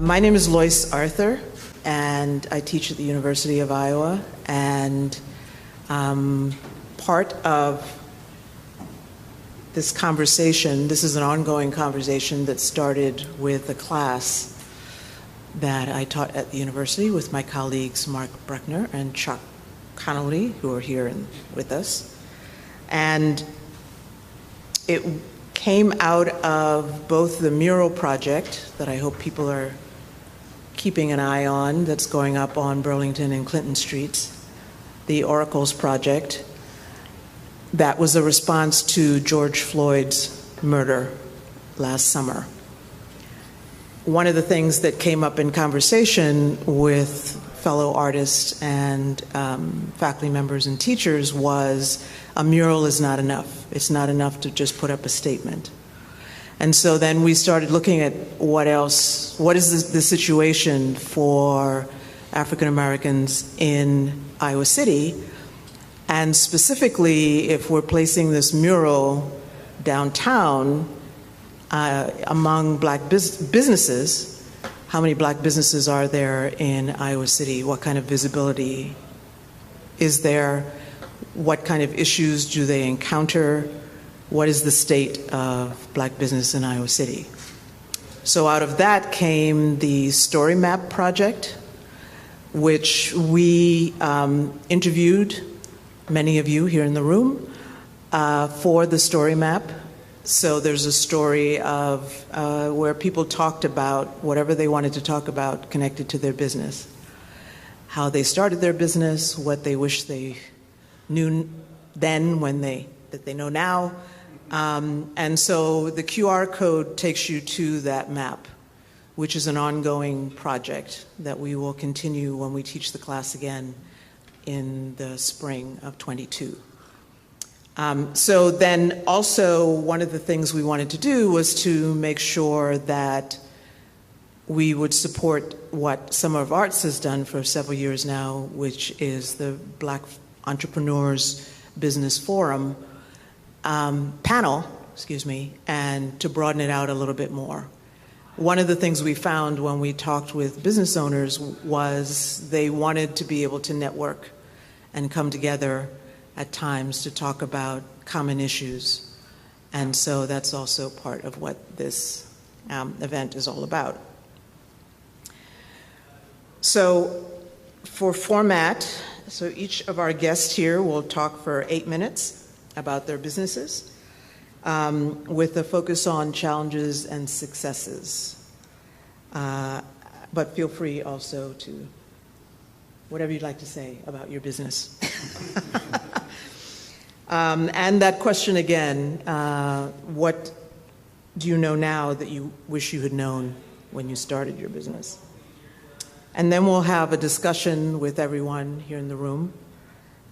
My name is Loyce Arthur, and I teach at the University of Iowa, and part of this conversation, this is an ongoing conversation that started with a class that I taught at the university with my colleagues Mark Bruckner and Chuck Connolly, who are here with us. And it came out of both the mural project that I hope people are keeping an eye on, that's going up on Burlington and Clinton Streets, the Oracles project, that was a response to George Floyd's murder last summer. One of the things that came up in conversation with fellow artists and faculty members and teachers was a mural is not enough. It's not enough to just put up a statement. And so then we started looking at what else, what is the situation for African Americans in Iowa City, and specifically if we're placing this mural downtown among black businesses, how many black businesses are there in Iowa City? What kind of visibility is there? What kind of issues do they encounter? What is the state of black business in Iowa City? So out of that came the Story Map project, which we interviewed many of you here in the room for the Story Map. So there's a story of where people talked about whatever they wanted to talk about connected to their business, how they started their business, what they wish they knew then that they know now. And so the QR code takes you to that map, which is an ongoing project that we will continue when we teach the class again in the spring of '22. So then also one of the things we wanted to do was to make sure that we would support what Summer of Arts has done for several years now, which is the Black Entrepreneurs Business Forum panel, and to broaden it out a little bit more. One of the things we found when we talked with business owners was they wanted to be able to network and come together at times to talk about common issues. And so that's also part of what this event is all about. So for format, so each of our guests here will talk for 8 minutes about their businesses, with a focus on challenges and successes. But feel free also to, whatever you'd like to say about your business. And that question again, what do you know now that you wish you had known when you started your business? And then we'll have a discussion with everyone here in the room,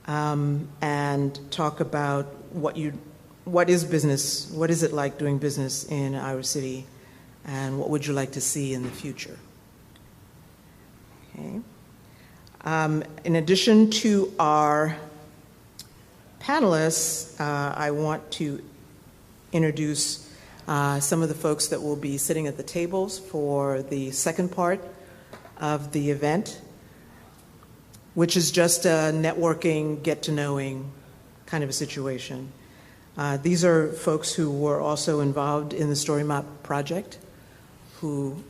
and talk about what is business, what is it like doing business in Iowa City, and what would you like to see in the future? Okay. In addition to our panelists, I want to introduce some of the folks that will be sitting at the tables for the second part of the event, which is just a networking, get-to-knowing kind of a situation. These are folks who were also involved in the Story Map project, who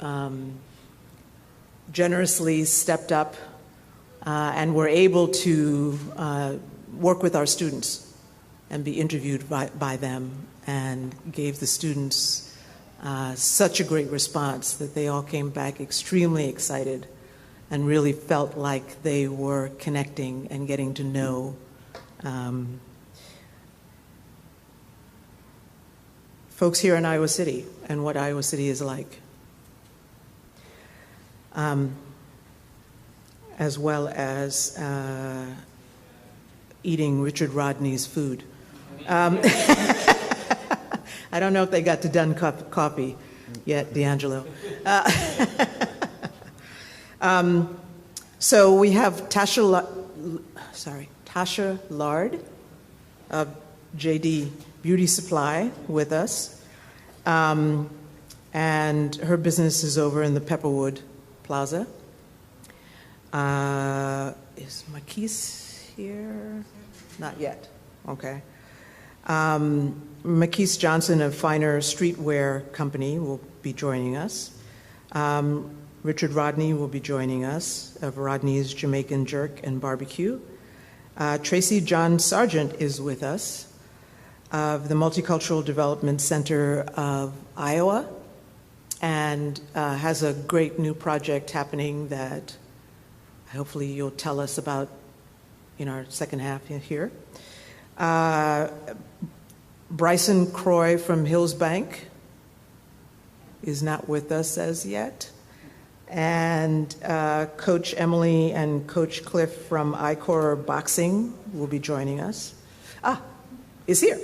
generously stepped up and were able to work with our students and be interviewed by them, and gave the students such a great response that they all came back extremely excited and really felt like they were connecting and getting to know folks here in Iowa City and what Iowa City is like, as well as eating Richard Rodney's food. I don't know if they got to Dunn coffee yet, DeAngelo. So we have Tasha Lard of JD Beauty Supply with us. And her business is over in the Pepperwood Plaza. Is Makis here? Not yet. Okay. Makis Johnson of Finer Streetwear Company will be joining us. Richard Rodney will be joining us of Rodney's Jamaican Jerk and Barbecue. Tracy John Sargent is with us of the Multicultural Development Center of Iowa, and has a great new project happening that hopefully you'll tell us about in our second half here. Bryson Croy from Hills Bank is not with us as yet. And Coach Emily and Coach Cliff from ICOR Boxing will be joining us. Is here.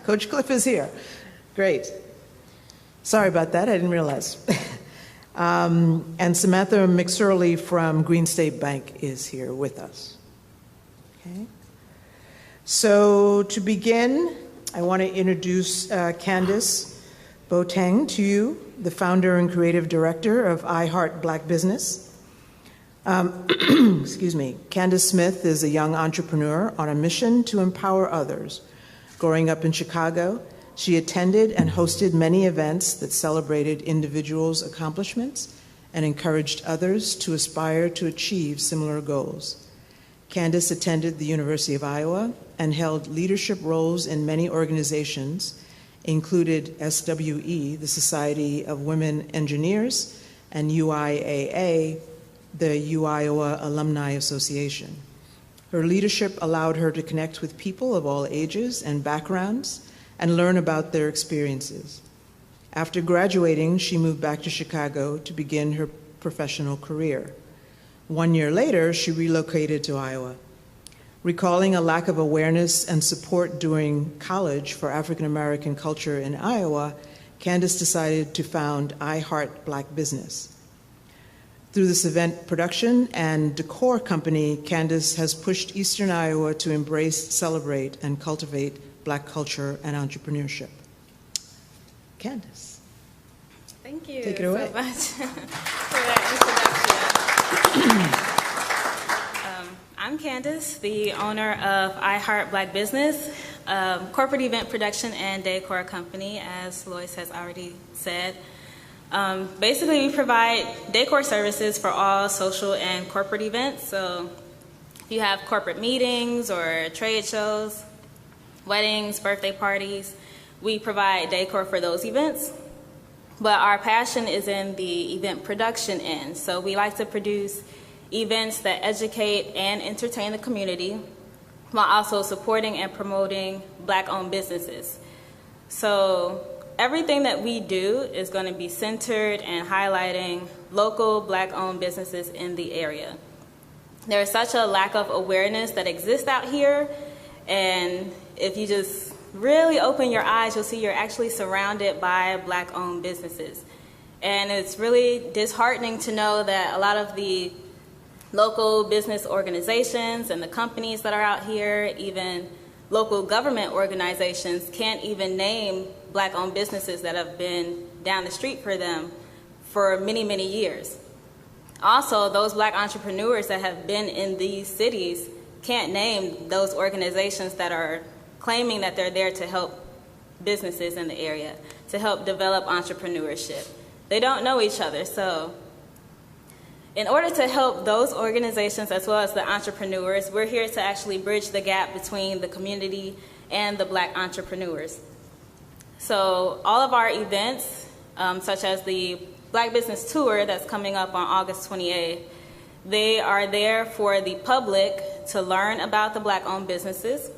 Coach Cliff is here. Great. Sorry about that, I didn't realize. And Samantha McSorley from Green State Bank is here with us. Okay. So to begin, I want to introduce Candace Boateng to you, the founder and creative director of I Heart Black Business. Excuse me. Candace Smith is a young entrepreneur on a mission to empower others. Growing up in Chicago, she attended and hosted many events that celebrated individuals' accomplishments and encouraged others to aspire to achieve similar goals. Candace attended the University of Iowa and held leadership roles in many organizations, included SWE, the Society of Women Engineers, and UIAA, the UIowa Alumni Association. Her leadership allowed her to connect with people of all ages and backgrounds and learn about their experiences. After graduating, she moved back to Chicago to begin her professional career. 1 year later, she relocated to Iowa. Recalling a lack of awareness and support during college for African American culture in Iowa, Candace decided to found I Heart Black Business. Through this event production and Decor company, Candace has pushed Eastern Iowa to embrace, celebrate, and cultivate Black culture and entrepreneurship. Candace. Thank you Take it away. so much for that introduction. I'm Candace, the owner of I Heart Black Business, corporate event production and decor company, as Loyce has already said. Basically, we provide decor services for all social and corporate events. So if you have corporate meetings or trade shows, weddings, birthday parties, we provide decor for those events. But our passion is in the event production end. So we like to produce events that educate and entertain the community while also supporting and promoting Black-owned businesses. So everything that we do is going to be centered and highlighting local Black-owned businesses in the area. There is such a lack of awareness that exists out here, and if you just really open your eyes, you'll see you're actually surrounded by Black-owned businesses. And it's really disheartening to know that a lot of the local business organizations and the companies that are out here, even local government organizations, can't even name Black-owned businesses that have been down the street for them for many, many years. Also, those Black entrepreneurs that have been in these cities can't name those organizations that are claiming that they're there to help businesses in the area, to help develop entrepreneurship. They don't know each other, so in order to help those organizations as well as the entrepreneurs, we're here to actually bridge the gap between the community and the Black entrepreneurs. So all of our events, such as the Black Business Tour that's coming up on August 28th, they are there for the public to learn about the Black-owned businesses,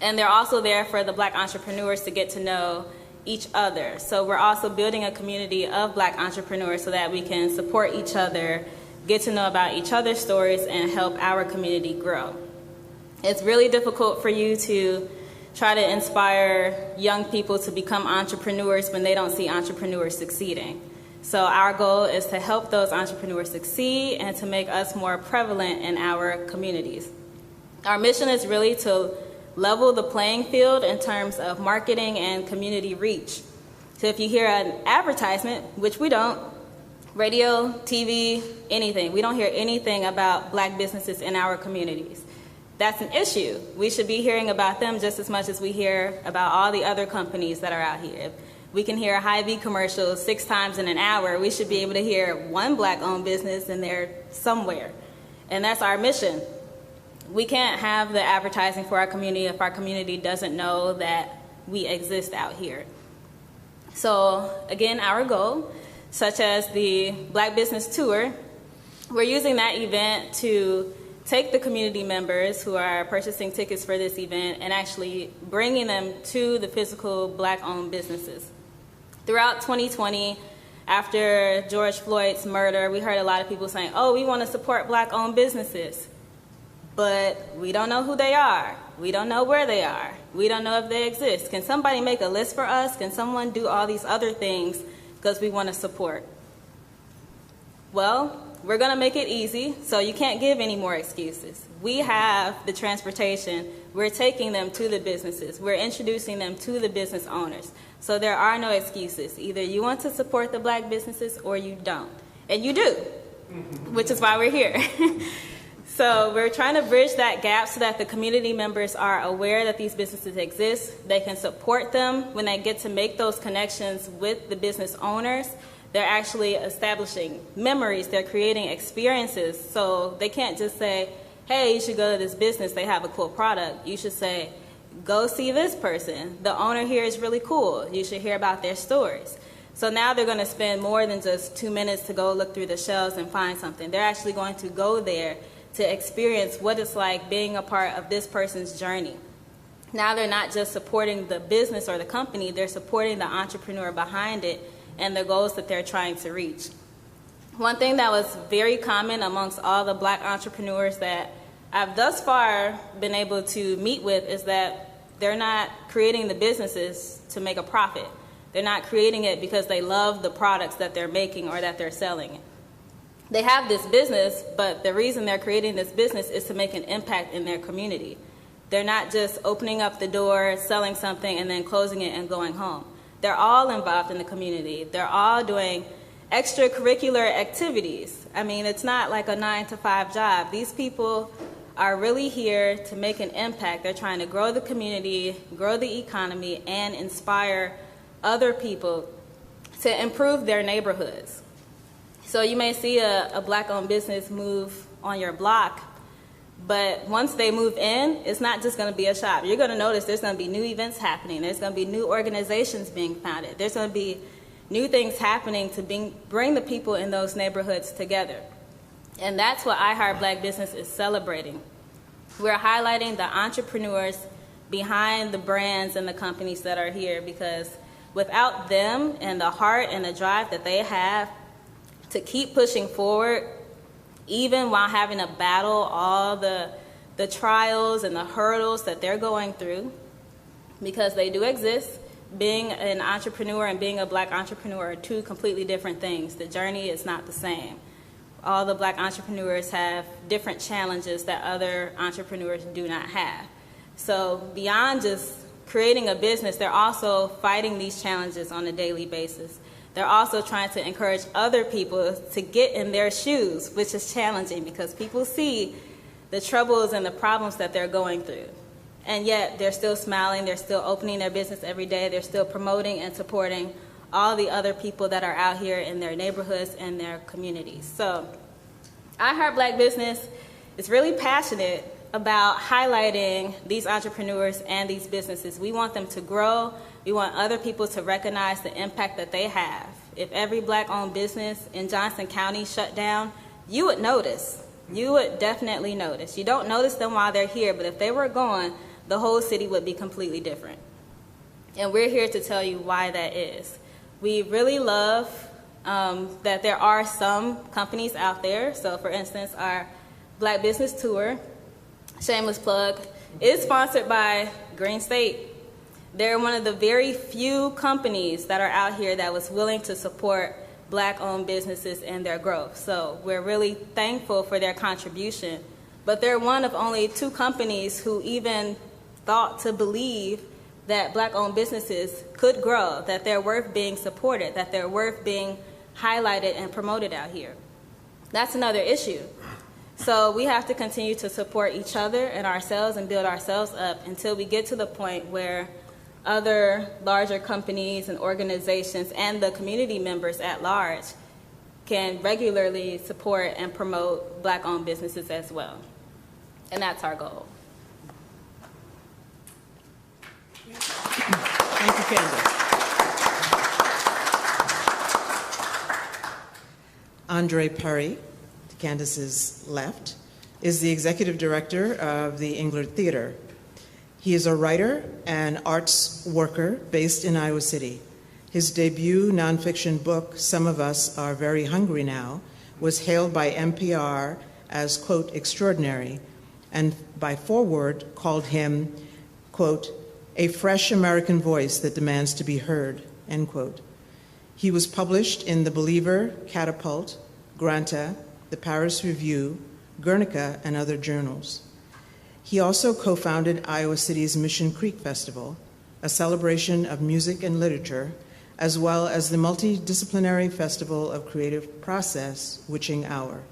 and they're also there for the Black entrepreneurs to get to know each other. So we're also building a community of Black entrepreneurs so that we can support each other, get to know about each other's stories, and help our community grow. It's really difficult for you to try to inspire young people to become entrepreneurs when they don't see entrepreneurs succeeding. So our goal is to help those entrepreneurs succeed and to make us more prevalent in our communities. Our mission is really to level the playing field in terms of marketing and community reach. So if you hear an advertisement, which we don't, Radio, TV, anything. We don't hear anything about Black businesses in our communities. That's an issue. We should be hearing about them just as much as we hear about all the other companies that are out here. If we can hear Hy-Vee commercials 6 times in an hour, we should be able to hear one Black-owned business in there somewhere. And that's our mission. We can't have the advertising for our community if our community doesn't know that we exist out here. So again, our goal, such as the Black Business Tour, we're using that event to take the community members who are purchasing tickets for this event and actually bringing them to the physical Black-owned businesses. Throughout 2020, after George Floyd's murder, we heard a lot of people saying, oh, we want to support Black-owned businesses, but we don't know who they are. We don't know where they are. We don't know if they exist. Can somebody make a list for us? Can someone do all these other things because we want to support? Well, we're going to make it easy, so you can't give any more excuses. We have the transportation. We're taking them to the businesses. We're introducing them to the business owners. So there are no excuses. Either you want to support the Black businesses or you don't. And you do, which is why we're here. So we're trying to bridge that gap so that the community members are aware that these businesses exist. They can support them when they get to make those connections with the business owners. They're actually establishing memories. They're creating experiences. So they can't just say, hey, you should go to this business. They have a cool product. You should say, go see this person. The owner here is really cool. You should hear about their stories. So now they're going to spend more than just 2 minutes to go look through the shelves and find something. They're actually going to go there to experience what it's like being a part of this person's journey. Now they're not just supporting the business or the company, they're supporting the entrepreneur behind it and the goals that they're trying to reach. One thing that was very common amongst all the Black entrepreneurs that I've thus far been able to meet with is that they're not creating the businesses to make a profit. They're not creating it because they love the products that they're making or that they're selling. They have this business, but the reason they're creating this business is to make an impact in their community. They're not just opening up the door, selling something, and then closing it and going home. They're all involved in the community. They're all doing extracurricular activities. I mean, it's not like a 9-to-5 job. These people are really here to make an impact. They're trying to grow the community, grow the economy, and inspire other people to improve their neighborhoods. So you may see a Black-owned business move on your block, but once they move in, it's not just going to be a shop. You're going to notice there's going to be new events happening. There's going to be new organizations being founded. There's going to be new things happening to bring the people in those neighborhoods together. And that's what I Heart Black Business is celebrating. We're highlighting the entrepreneurs behind the brands and the companies that are here, because without them and the heart and the drive that they have to keep pushing forward, even while having to battle all the trials and the hurdles that they're going through, because they do exist. Being an entrepreneur and being a Black entrepreneur are two completely different things. The journey is not the same. All the Black entrepreneurs have different challenges that other entrepreneurs do not have. So beyond just creating a business, they're also fighting these challenges on a daily basis. They're also trying to encourage other people to get in their shoes, which is challenging because people see the troubles and the problems that they're going through. And yet they're still smiling, they're still opening their business every day, they're still promoting and supporting all the other people that are out here in their neighborhoods and their communities. So I Heart Black Business is really passionate about highlighting these entrepreneurs and these businesses. We want them to grow. We want other people to recognize the impact that they have. If every Black-owned business in Johnson County shut down, you would notice. You would definitely notice. You don't notice them while they're here, but if they were gone, the whole city would be completely different. And we're here to tell you why that is. We really love that there are some companies out there. So for instance, our Black Business Tour, shameless plug, is sponsored by Green State. They're one of the very few companies that are out here that was willing to support Black-owned businesses and their growth. So we're really thankful for their contribution. But they're one of only 2 companies who even thought to believe that Black-owned businesses could grow, that they're worth being supported, that they're worth being highlighted and promoted out here. That's another issue. So we have to continue to support each other and ourselves and build ourselves up until we get to the point where other larger companies and organizations and the community members at large can regularly support and promote Black-owned businesses as well. And that's our goal. Thank you, Candace. Andre Perry, to Candace's left, is the executive director of the Englert Theater. He is a writer and arts worker based in Iowa City. His debut nonfiction book, Some of Us Are Very Hungry Now, was hailed by NPR as, quote, extraordinary, and by Forward called him, quote, a fresh American voice that demands to be heard, end quote. He was published in The Believer, Catapult, Granta, The Paris Review, Guernica, and other journals. He also co-founded Iowa City's Mission Creek Festival, a celebration of music and literature, as well as the multidisciplinary Festival of Creative Process, Witching Hour.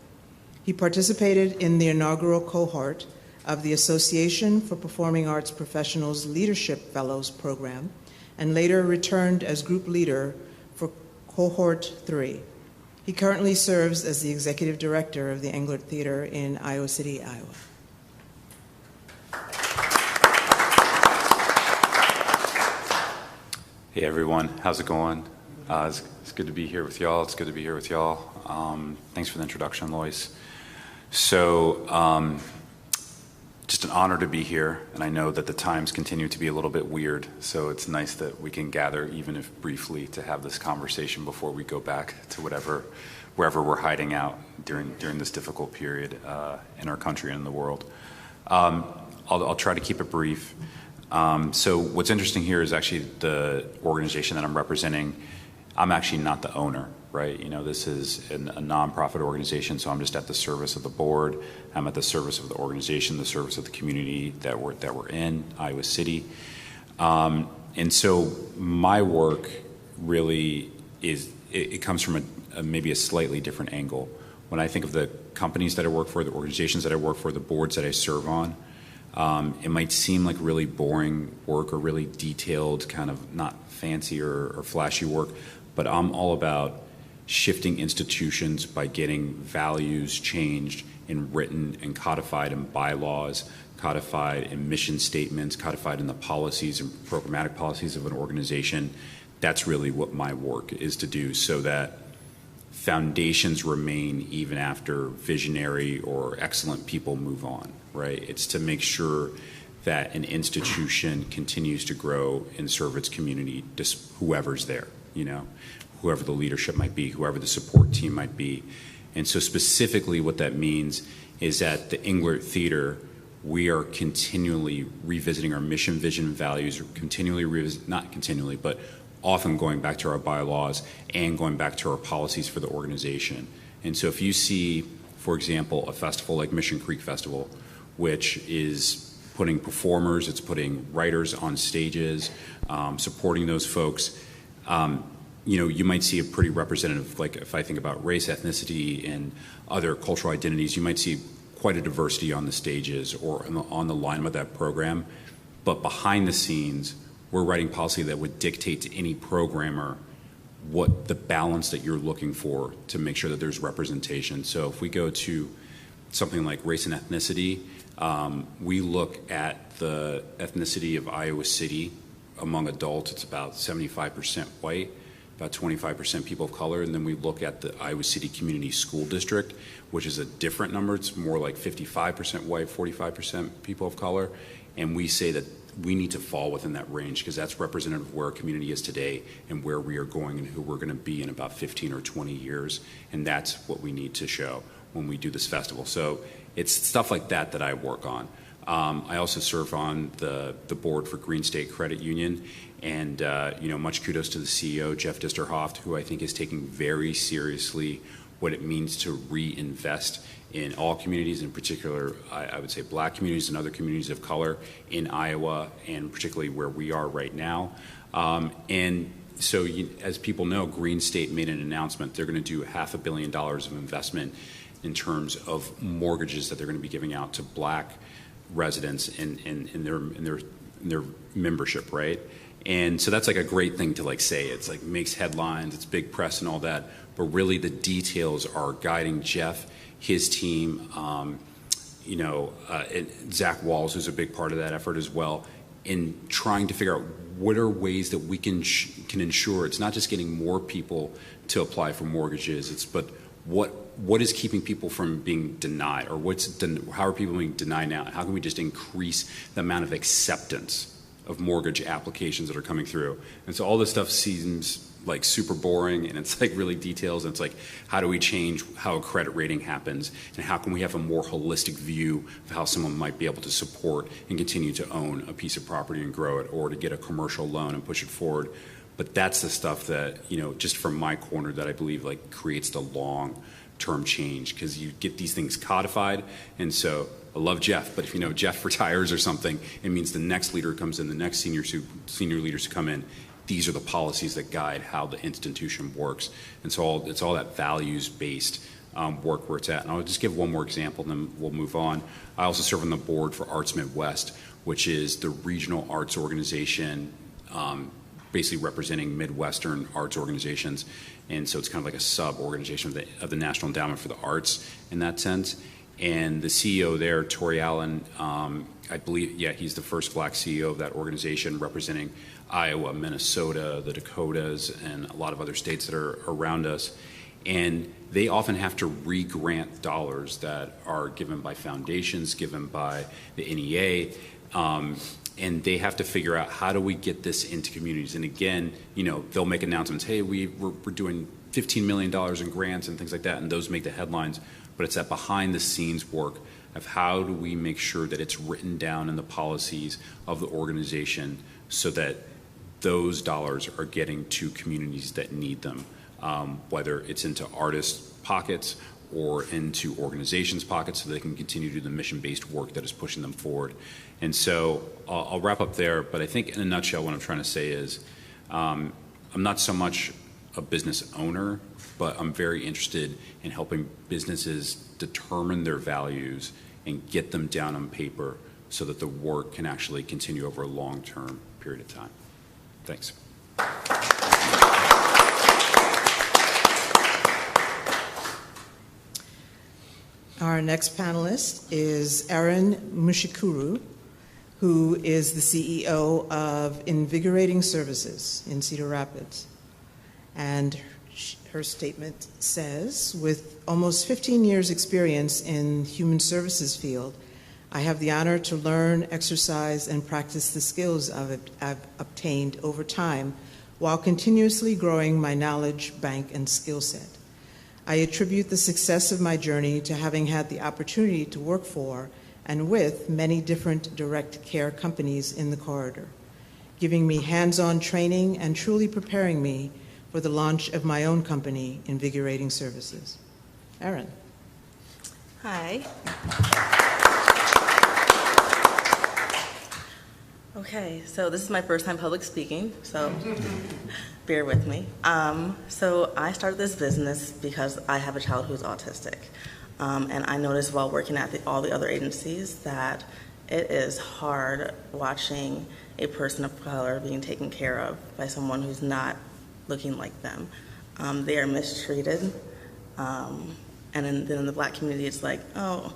He participated in the inaugural cohort of the Association for Performing Arts Professionals Leadership Fellows program, and later returned as group leader for cohort 3. He currently serves as the executive director of the Englert Theater in Iowa City, Iowa. Hey everyone, how's it going? It's good to be here with y'all. It's good to be here with y'all. Thanks for the introduction, Loyce. So, just an honor to be here, and I know that the times continue to be a little bit weird, so it's nice that we can gather, even if briefly, to have this conversation before we go back to wherever we're hiding out during this difficult period in our country and in the world. I'll try to keep it brief. So what's interesting here is actually the organization that I'm representing. I'm actually not the owner, right? You know, this is a nonprofit organization, so I'm just at the service of the board. I'm at the service of the organization, the service of the community that we're in, Iowa City. And so my work really it comes from maybe a slightly different angle. When I think of the companies that I work for, the organizations that I work for, the boards that I serve on, it might seem like really boring work or really detailed, kind of not fancy or flashy work, but I'm all about shifting institutions by getting values changed and written and codified in bylaws, codified in mission statements, codified in the policies and programmatic policies of an organization. That's really what my work is to do, so that foundations remain even after visionary or excellent people move on, right? It's to make sure that an institution continues to grow and serve its community, just whoever's there, you know, whoever the leadership might be, whoever the support team might be. And so specifically what that means is that the Englert Theater, we are continually revisiting our mission, vision, and values, not continually, but often going back to our bylaws and going back to our policies for the organization. And so if you see, for example, a festival like Mission Creek Festival, which is putting performers, it's putting writers on stages, supporting those folks, you know, you might see a pretty representative, like if I think about race, ethnicity, and other cultural identities, you might see quite a diversity on the stages or on the line with that program. But behind the scenes, we're writing policy that would dictate to any programmer what the balance that you're looking for to make sure that there's representation. So if we go to something like race and ethnicity, we look at the ethnicity of Iowa City among adults. It's about 75% white, about 25% people of color, and then we look at the Iowa City Community School District, which is a different number. It's more like 55% white, 45% people of color, and we say that we need to fall within that range because that's representative of where our community is today and where we are going and who we're going to be in about 15 or 20 years, and that's what we need to show when we do this festival. So it's stuff like that that I work on. I also serve on the board for Green State Credit Union, and you know, much kudos to the CEO, Jeff Disterhoff, who I think is taking very seriously what it means to reinvest in all communities, in particular, I would say Black communities and other communities of color in Iowa, and particularly where we are right now. And as people know, Green State made an announcement. They're going to do $500 million of investment in terms of mortgages that they're going to be giving out to Black residents in their membership, right? And so that's like a great thing to like say. It's like makes headlines, it's big press and all that, but really the details are guiding Jeff, his team, and Zach Walls, who's a big part of that effort as well, in trying to figure out what are ways that we can ensure it's not just getting more people to apply for mortgages, but what is keeping people from being denied, or how are people being denied now? How can we just increase the amount of acceptance of mortgage applications that are coming through? And so all this stuff seems like super boring, and it's like really details, and it's like, how do we change how a credit rating happens, and how can we have a more holistic view of how someone might be able to support and continue to own a piece of property and grow it, or to get a commercial loan and push it forward. But that's the stuff that, just from my corner, that I believe like creates the long-term change, because you get these things codified. And so I love Jeff, but if Jeff retires or something, it means the next leader comes in, the next senior leaders who come in. These are the policies that guide how the institution works. And so it's all that values-based work where it's at. And I'll just give one more example, and then we'll move on. I also serve on the board for Arts Midwest, which is the regional arts organization, basically representing Midwestern arts organizations. And so it's kind of like a sub-organization of the National Endowment for the Arts in that sense. And the CEO there, Tori Allen, I believe, he's the first Black CEO of that organization, representing Iowa, Minnesota, the Dakotas, and a lot of other states that are around us. And they often have to re-grant dollars that are given by foundations, given by the NEA, and they have to figure out, how do we get this into communities? And again, they'll make announcements, hey, we're doing $15 million in grants and things like that, and those make the headlines. But it's that behind the scenes work of how do we make sure that it's written down in the policies of the organization so that those dollars are getting to communities that need them, whether it's into artists' pockets or into organizations' pockets, so they can continue to do the mission-based work that is pushing them forward. And so I'll wrap up there, but I think in a nutshell what I'm trying to say is I'm not so much a business owner, but I'm very interested in helping businesses determine their values and get them down on paper so that the work can actually continue over a long-term period of time. Thanks. Our next panelist is Erin Mushekuru, who is the CEO of Invigorating Services in Cedar Rapids. And her statement says, with almost 15 years experience in human services field, I have the honor to learn, exercise, and practice the skills I've obtained over time while continuously growing my knowledge bank and skill set. I attribute the success of my journey to having had the opportunity to work for and with many different direct care companies in the corridor, giving me hands-on training and truly preparing me for the launch of my own company, Invigorating Services. Erin. Hi. Okay, so this is my first time public speaking, so bear with me. So I started this business because I have a child who's autistic. And I noticed while working at all the other agencies that it is hard watching a person of color being taken care of by someone who's not looking like them. They are mistreated. And then in the Black community, it's like, oh,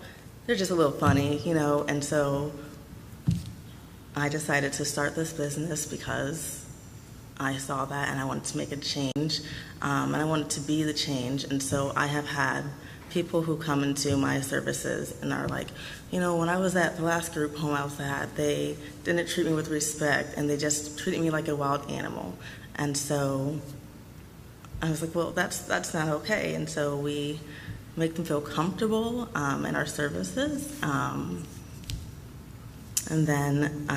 they're just a little funny, and so I decided to start this business because I saw that and I wanted to make a change, and I wanted to be the change. And so I have had people who come into my services and are like, when I was at the last group home I was at, they didn't treat me with respect, and they just treated me like a wild animal. And so I was like, well, that's not okay. And so we make them feel comfortable in our services. And then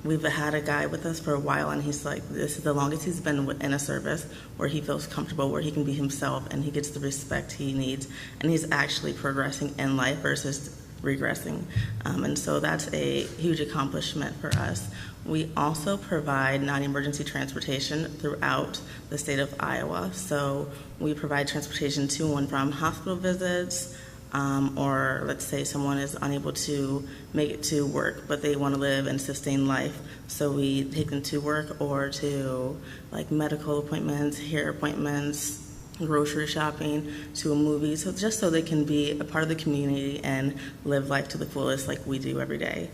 we've had a guy with us for a while, and he's like, this is the longest he's been in a service where he feels comfortable, where he can be himself, and he gets the respect he needs, and he's actually progressing in life versus regressing. And so that's a huge accomplishment for us. We also provide non-emergency transportation throughout the state of Iowa. So we provide transportation to and from hospital visits, or let's say someone is unable to make it to work, but they want to live and sustain life. So we take them to work or to like medical appointments, hair appointments, grocery shopping, to a movie, so just so they can be a part of the community and live life to the fullest like we do every day.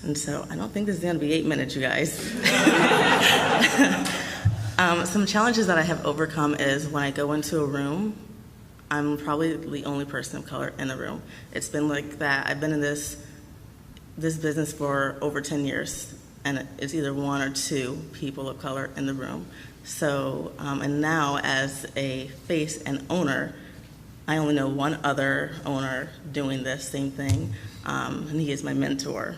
And so I don't think this is going to be 8 minutes, you guys. Some challenges that I have overcome is when I go into a room, I'm probably the only person of color in the room. It's been like that. I've been in this business for over 10 years, and it's either one or two people of color in the room. So, and now as a face and owner, I only know one other owner doing this same thing, and he is my mentor.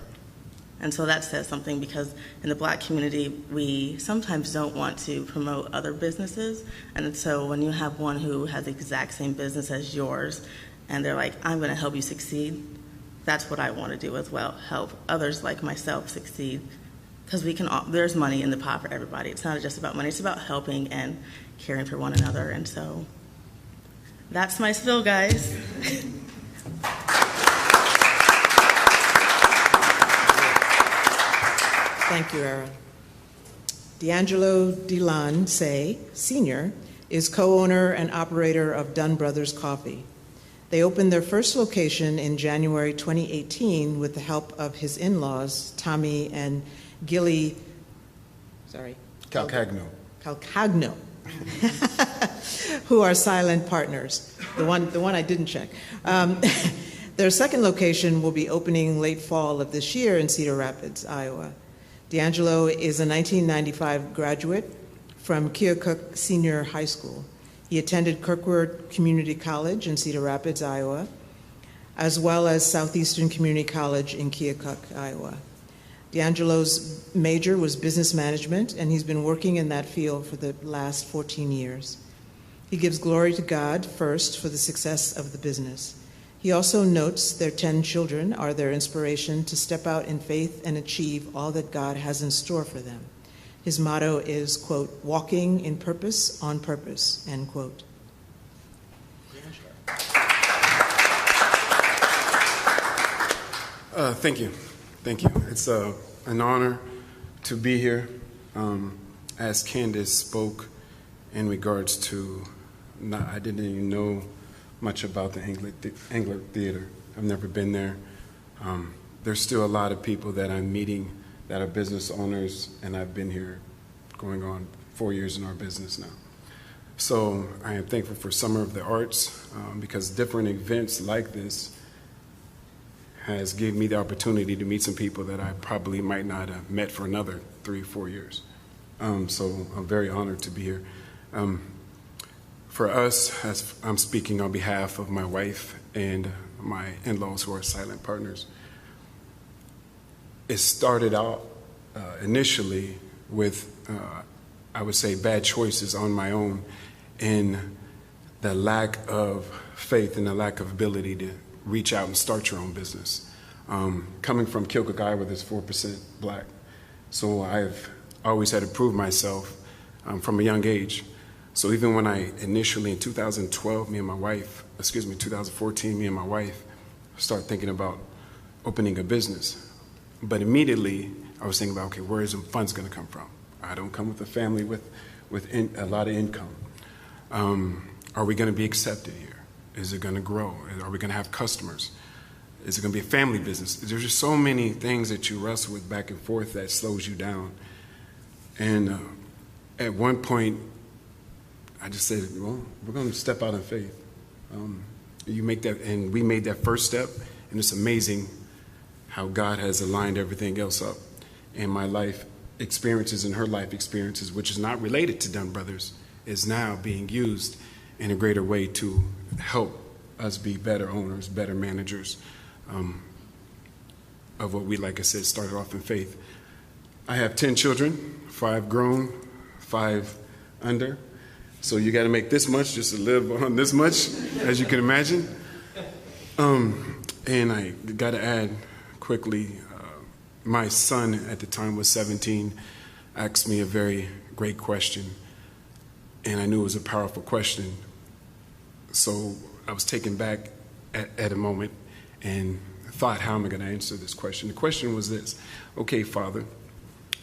And so that says something, because in the Black community, we sometimes don't want to promote other businesses. And so when you have one who has the exact same business as yours, and they're like, I'm going to help you succeed, that's what I want to do as well, help others like myself succeed. Because we can there's money in the pot for everybody. It's not just about money, it's about helping and caring for one another. And so that's my spill, guys. Thank you, Erin. DeAngelo Seay, Sr., is co-owner and operator of Dunn Brothers Coffee. They opened their first location in January 2018 with the help of his in-laws, Tommy and Gilly, Calcagno, who are silent partners, the one I didn't check. Their second location will be opening late fall of this year in Cedar Rapids, Iowa. DeAngelo is a 1995 graduate from Keokuk Senior High School. He attended Kirkwood Community College in Cedar Rapids, Iowa, as well as Southeastern Community College in Keokuk, Iowa. DeAngelo's major was business management, and he's been working in that field for the last 14 years. He gives glory to God first for the success of the business. He also notes their 10 children are their inspiration to step out in faith and achieve all that God has in store for them. His motto is, quote, walking in purpose on purpose, end quote. Thank you. It's an honor to be here. As Candace spoke in regards to, I didn't even know much about the Englert Theater. I've never been there. There's still a lot of people that I'm meeting that are business owners, and I've been here going on 4 years in our business now. So I am thankful for Summer of the Arts, because different events like this has given me the opportunity to meet some people that I probably might not have met for another 3 or 4 years. So I'm very honored to be here. For us, as I'm speaking on behalf of my wife and my in-laws who are silent partners, it started out initially with, I would say, bad choices on my own, and the lack of faith and the lack of ability to reach out and start your own business. Coming from Keokuk, Iowa, that's 4% Black. So I've always had to prove myself from a young age. So even when I initially, in 2014, me and my wife started thinking about opening a business. But immediately, I was thinking about, okay, where is the funds going to come from? I don't come with a family with a lot of income. Are we going to be accepted here? Is it going to grow? Are we going to have customers? Is it going to be a family business? There's just so many things that you wrestle with back and forth that slows you down. And at one point, I just said, well, we're going to step out in faith. You make that, and we made that first step, and it's amazing how God has aligned everything else up. And my life experiences and her life experiences, which is not related to Dunn Brothers, is now being used in a greater way to help us be better owners, better managers of what we, like I said, started off in faith. I have 10 children, 5 grown, 5 under. So you got to make this much just to live on this much, as you can imagine. And I got to add quickly, my son at the time was 17, asked me a very great question, and I knew it was a powerful question. So I was taken back at a moment and thought, how am I going to answer this question? The question was this: okay, Father,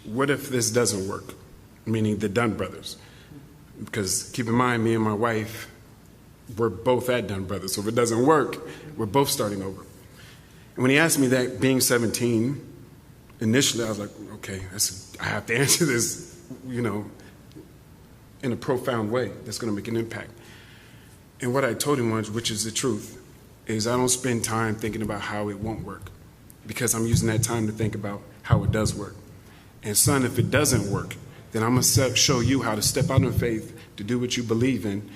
what if this doesn't work? Meaning the Dunn brothers. Because keep in mind, me and my wife, we're both at Dunn brothers. So if it doesn't work, we're both starting over. And when he asked me that, being 17, initially I was like, okay, I have to answer this, in a profound way that's going to make an impact. And what I told him was, which is the truth, is I don't spend time thinking about how it won't work, because I'm using that time to think about how it does work. And son, if it doesn't work, then I'm going to show you how to step out in faith to do what you believe in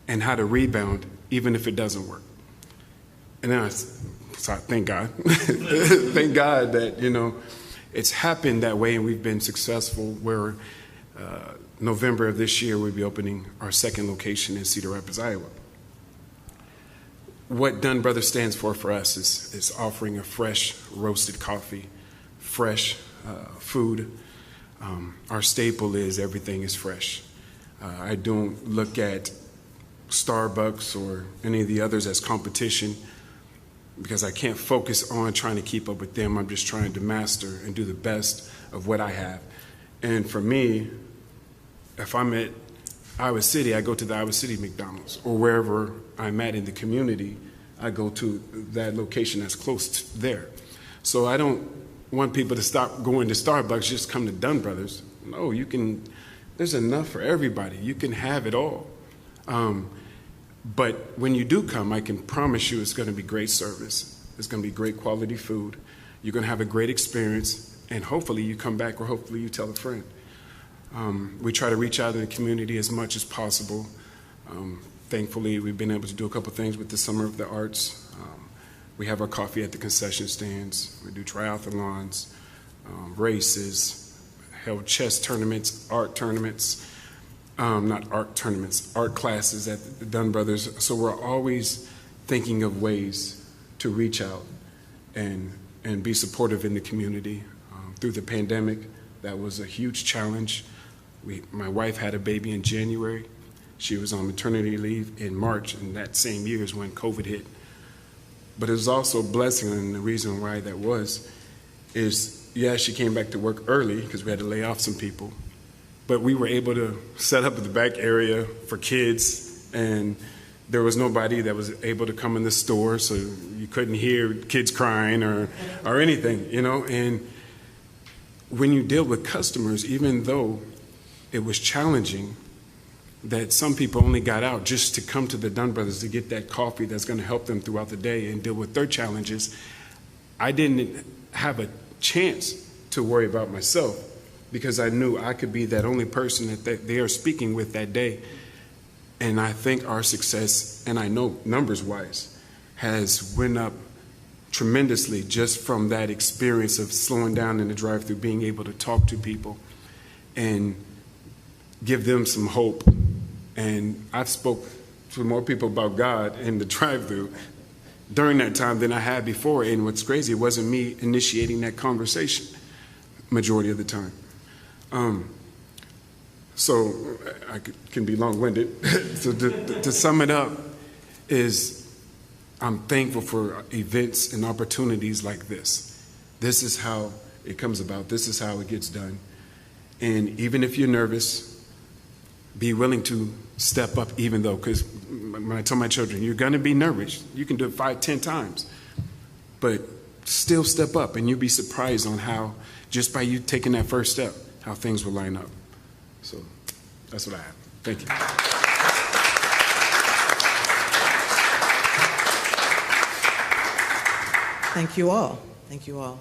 and how to rebound even if it doesn't work. And then I thank God. Thank God that, it's happened that way and we've been successful where November of this year we'll be opening our second location in Cedar Rapids, Iowa. What Dunn Brothers stands for us is offering a fresh roasted coffee, fresh food. Our staple is everything is fresh. I don't look at Starbucks or any of the others as competition, because I can't focus on trying to keep up with them. I'm just trying to master and do the best of what I have. And for me, if I'm at Iowa City, I go to the Iowa City McDonald's, or wherever I'm at in the community, I go to that location that's close to there. So I don't want people to stop going to Starbucks, just come to Dunn Brothers. No, there's enough for everybody. You can have it all. But when you do come, I can promise you it's going to be great service. It's going to be great quality food. You're going to have a great experience, and hopefully you come back, or hopefully you tell a friend. We try to reach out in the community as much as possible. Thankfully, we've been able to do a couple things with the Summer of the Arts. We have our coffee at the concession stands. We do triathlons, races, held chess tournaments, art tournaments. Not art tournaments, art classes at the Dunn Brothers. So we're always thinking of ways to reach out and be supportive in the community. Through the pandemic, that was a huge challenge. My wife had a baby in January. She was on maternity leave in March, and that same year is when COVID hit. But it was also a blessing, and the reason why that is, she came back to work early because we had to lay off some people. But we were able to set up the back area for kids, and there was nobody that was able to come in the store, so you couldn't hear kids crying or anything, And when you deal with customers, even though it was challenging, that some people only got out just to come to the Dunn Brothers to get that coffee that's going to help them throughout the day and deal with their challenges, I didn't have a chance to worry about myself, because I knew I could be that only person that they are speaking with that day. And I think our success, and I know numbers-wise, has went up tremendously just from that experience of slowing down in the drive-thru, being able to talk to people and give them some hope. And I've spoke to more people about God in the drive-thru during that time than I had before. And what's crazy, it wasn't me initiating that conversation majority of the time. So I can be long-winded. So to sum it up is, I'm thankful for events and opportunities like this. This is how it comes about. This is how it gets done. And even if you're nervous, be willing to step up, even though, because when I tell my children, you're going to be nervous. You can do it 5, 10 times. But still step up, and you'll be surprised on how, just by you taking that first step, how things will line up. So that's what I have. Thank you. Thank you all. Thank you all.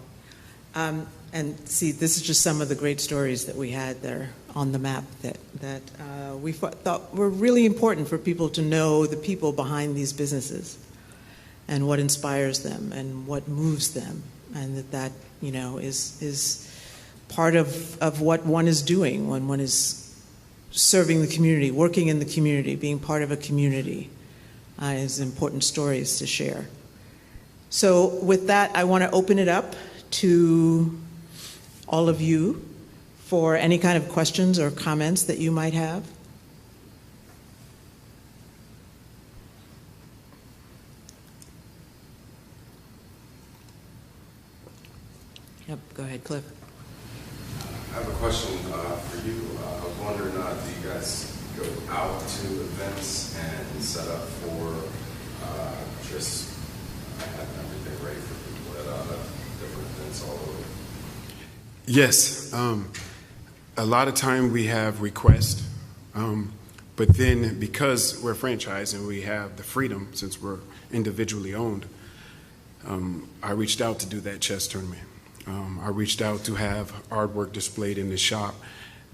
And see, this is just some of the great stories that we had there on the map that we thought were really important for people to know the people behind these businesses and what inspires them and what moves them, and that is part of what one is doing when one is serving the community, working in the community, being part of a community, is important stories to share. So with that, I want to open it up to all of you for any kind of questions or comments that you might have. Yep, go ahead, Cliff. I have a question for you. I was wondering, do you guys go out to events and set up for just having everything ready for people at different events all over? Yes. A lot of time we have requests, but then because we're franchised and we have the freedom, since we're individually owned, I reached out to do that chess tournament. I reached out to have artwork displayed in the shop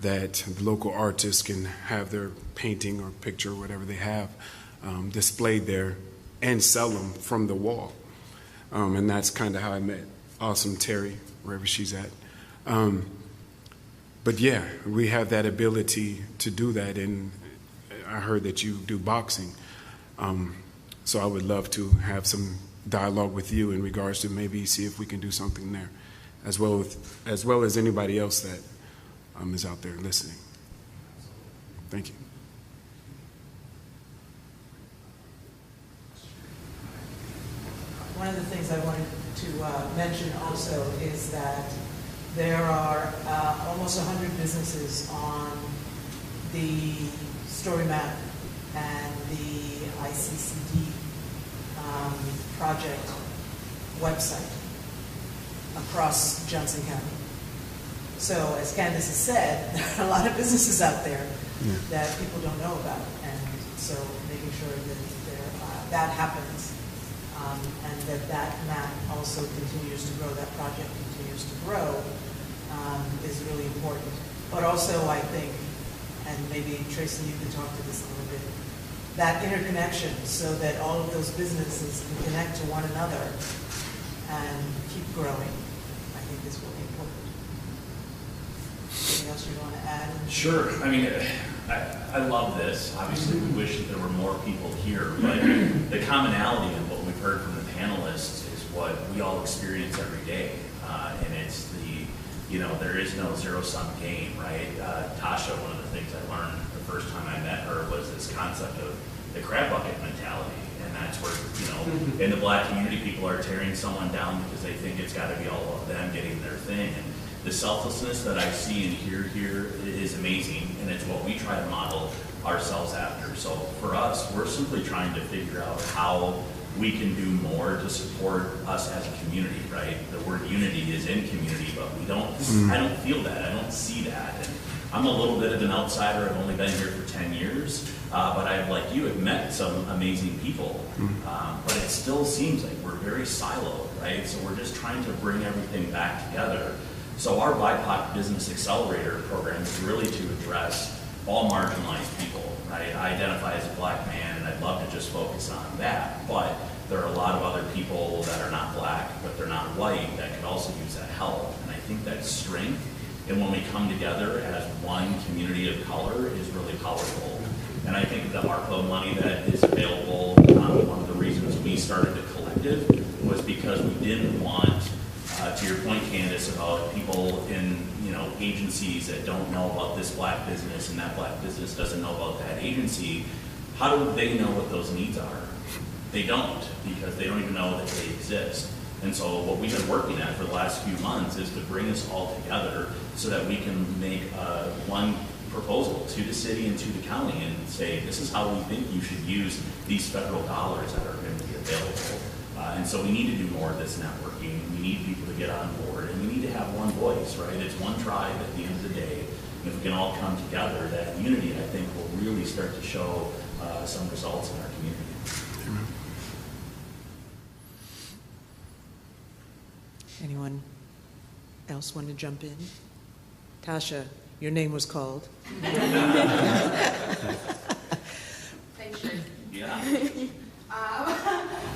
that the local artists can have their painting or picture, or whatever they have, displayed there and sell them from the wall. And that's kind of how I met Awesome Terry, wherever she's at. But yeah, we have that ability to do that, and I heard that you do boxing. So I would love to have some dialogue with you in regards to maybe see if we can do something there, as well as anybody else that is out there listening. Thank you. One of the things I wanted to mention also is that there are almost 100 businesses on the story map and the ICCD project website across Johnson County. So as Candace has said, there are a lot of businesses out there that people don't know about, and so making sure that that happens, and that map also continues to grow, that project continues to grow, is really important. But also I think, and maybe Tracy, you can talk to this a little bit, that interconnection so that all of those businesses can connect to one another and keep growing, I think is really important. Anything else you want to add? Sure. I mean, I love this. Obviously, we wish that there were more people here, but the commonality in what we've heard from the panelists is what we all experience every day. And it's there is no zero-sum game, right? Tasha, one of the things I learned the first time I met her was this concept of the crab bucket mentality. And that's where, in the Black community, people are tearing someone down because they think it's got to be all of them getting their thing. And the selflessness that I see and hear here is amazing, and it's what we try to model ourselves after. So for us, we're simply trying to figure out how we can do more to support us as a community, right? The word unity is in community, but we don't, I don't feel that, I don't see that. And I'm a little bit of an outsider, I've only been here for 10 years, but I've, like you, have met some amazing people, but it still seems like we're very siloed, right? So we're just trying to bring everything back together. So our BIPOC Business Accelerator program is really to address all marginalized people. I identify as a Black man, and I'd love to just focus on that, but there are a lot of other people that are not Black, but they're not white, that could also use that help. And I think that strength, and when we come together as one community of color, is really powerful. And I think the ARPA money that is available, one of the reasons we started the collective was because we didn't want, to your point, Candace, about people in agencies that don't know about this Black business and that Black business doesn't know about that agency. How do they know what those needs are? They don't, because they don't even know that they exist. And so what we've been working at for the last few months is to bring us all together so that we can make one proposal to the city and to the county and say, this is how we think you should use these federal dollars that are going to be available. And so we need to do more of this networking. We need people to get on board, and we need to have one voice, right? It's one tribe at the end of the day. And if we can all come together, that unity, I think, will really start to show some results in our community. Amen. Anyone else want to jump in? Tasha, your name was called. Thanks, Tracy. Yeah.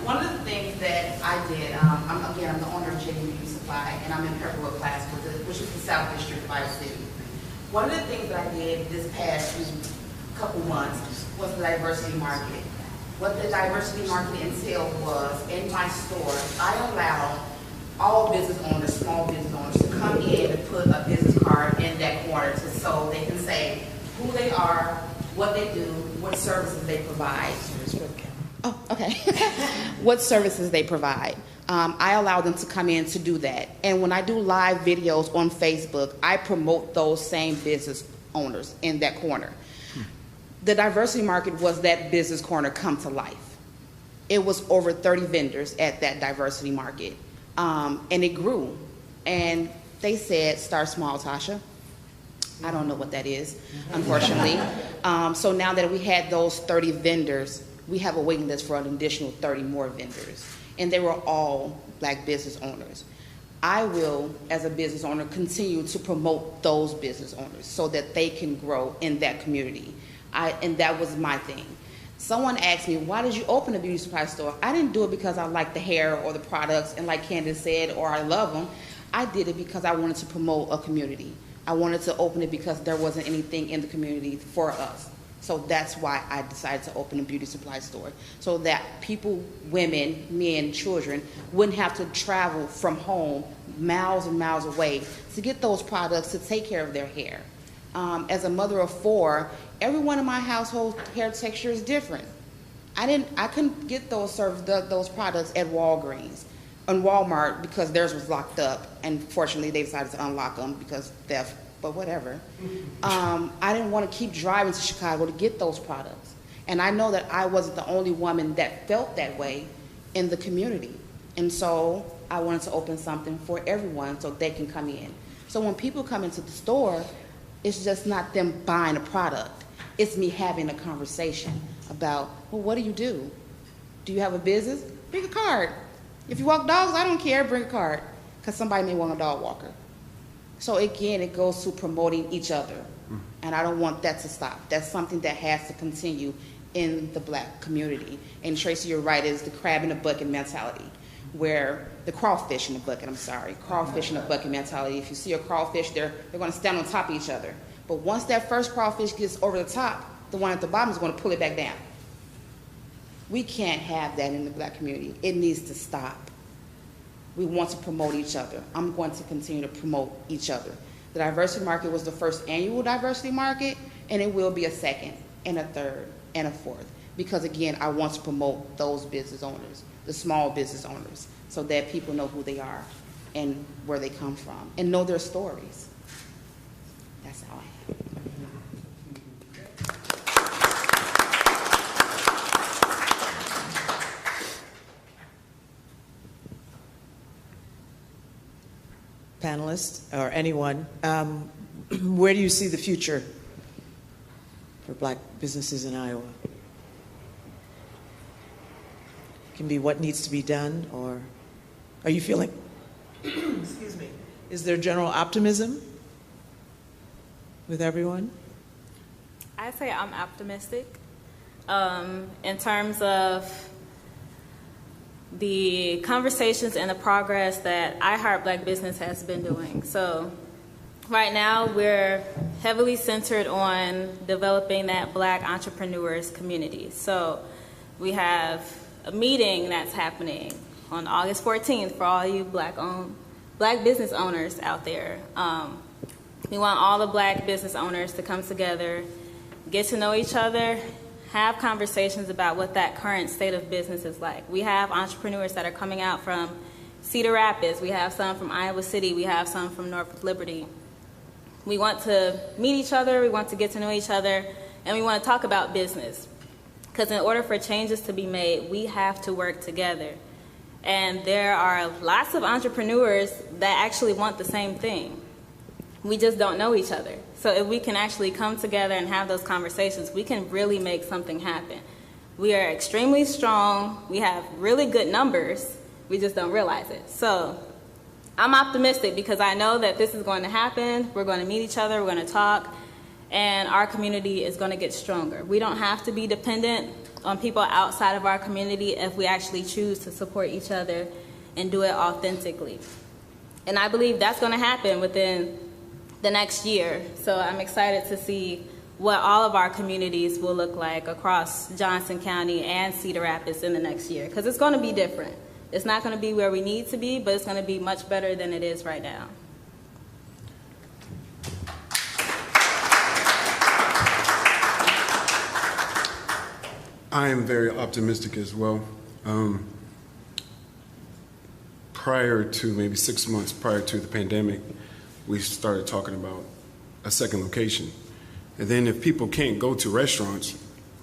One of the things that I did, I'm the owner of JD Beauty Supply, and I'm in Pepperwood class, which is the South District of Vice City. One of the things that I did this past couple months was the diversity market. What the diversity market entailed was, in my store, I allowed all business owners, small business owners, to come in and put a business card in that corner so they can say who they are, what they do, what services they provide. Oh, okay. What services they provide. I allow them to come in to do that. And when I do live videos on Facebook, I promote those same business owners in that corner. The diversity market was that business corner come to life. It was over 30 vendors at that diversity market. And it grew. And they said, start small, Tasha. I don't know what that is, unfortunately. So now that we had those 30 vendors, we have a waiting list for an additional 30 more vendors. And they were all Black business owners. I will, as a business owner, continue to promote those business owners so that they can grow in that community. And that was my thing. Someone asked me, why did you open a beauty supply store? I didn't do it because I like the hair or the products, and like Candace said, or I love them. I did it because I wanted to promote a community. I wanted to open it because there wasn't anything in the community for us. So that's why I decided to open a beauty supply store, so that people, women, men, children, wouldn't have to travel from home miles and miles away to get those products to take care of their hair. As a mother of 4, everyone in my household hair texture is different. I couldn't get those products at Walgreens and Walmart because theirs was locked up, and fortunately they decided to unlock them because theft, but whatever. I didn't want to keep driving to Chicago to get those products. And I know that I wasn't the only woman that felt that way in the community. And so I wanted to open something for everyone so they can come in. So when people come into the store, it's just not them buying a product. It's me having a conversation about, well, what do you do? Do you have a business? Bring a card. If you walk dogs, I don't care, bring a card, because somebody may want a dog walker. So again, it goes to promoting each other, and I don't want that to stop. That's something that has to continue in the Black community. And Tracy, you're right, it's the crab in the bucket mentality, where the crawfish in the bucket, crawfish in the bucket mentality. If you see a crawfish, they're going to stand on top of each other. But once that first crawfish gets over the top, the one at the bottom is going to pull it back down. We can't have that in the Black community. It needs to stop. We want to promote each other. I'm going to continue to promote each other. The diversity market was the first annual diversity market, and it will be a second, and a third, and a fourth. Because again, I want to promote those business owners, the small business owners, so that people know who they are and where they come from, and know their stories. That's all I have. Panelists, or anyone, where do you see the future for Black businesses in Iowa? It can be what needs to be done, or are you feeling, excuse me, is there general optimism with everyone? I say I'm optimistic in terms of the conversations and the progress that I Heart Black Business has been doing. So right now we're heavily centered on developing that Black entrepreneurs community. So we have a meeting that's happening on August 14th for all you Black business owners out there. We want all the Black business owners to come together, get to know each other, have conversations about what that current state of business is like. We have entrepreneurs that are coming out from Cedar Rapids. We have some from Iowa City. We have some from Norfolk Liberty. We want to meet each other. We want to get to know each other. And we want to talk about business. Because in order for changes to be made, we have to work together. And there are lots of entrepreneurs that actually want the same thing. We just don't know each other. So if we can actually come together and have those conversations, we can really make something happen. We are extremely strong. We have really good numbers. We just don't realize it. So I'm optimistic because I know that this is going to happen. We're going to meet each other. We're going to talk. And our community is going to get stronger. We don't have to be dependent on people outside of our community if we actually choose to support each other and do it authentically. And I believe that's going to happen within the next year. So I'm excited to see what all of our communities will look like across Johnson County and Cedar Rapids in the next year, because it's going to be different. It's not going to be where we need to be, but it's going to be much better than it is right now. I am very optimistic as well. Prior to maybe 6 months prior to the pandemic, we started talking about a second location. And then if people can't go to restaurants,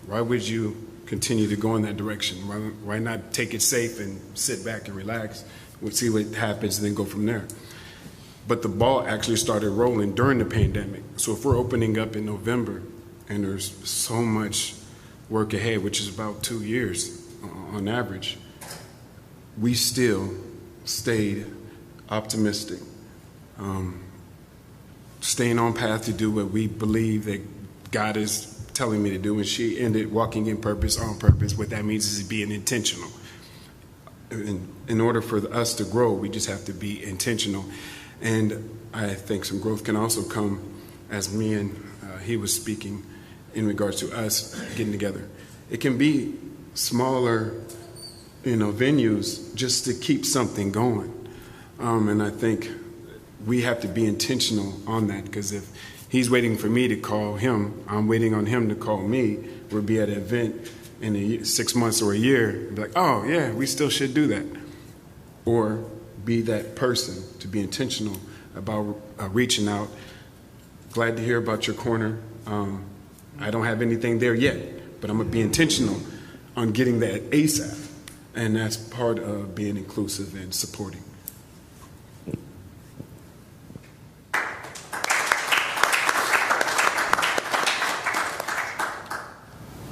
why would you continue to go in that direction? Why not take it safe and sit back and relax? We'll see what happens and then go from there. But the ball actually started rolling during the pandemic. So if we're opening up in November and there's so much work ahead, which is about 2 years on average, we still stayed optimistic, staying on path to do what we believe that God is telling me to do, and she ended walking in purpose, on purpose. What that means is being intentional. In order for us to grow, we just have to be intentional. And I think some growth can also come, as me and he was speaking, in regards to us getting together. It can be smaller, venues just to keep something going. And I think we have to be intentional on that, because if he's waiting for me to call him, I'm waiting on him to call me, we'll be at an event in 6 months or a year and be like, oh yeah, we still should do that. Or be that person to be intentional about reaching out. Glad to hear about your corner. I don't have anything there yet, but I'm gonna be intentional on getting that ASAP. And that's part of being inclusive and supporting.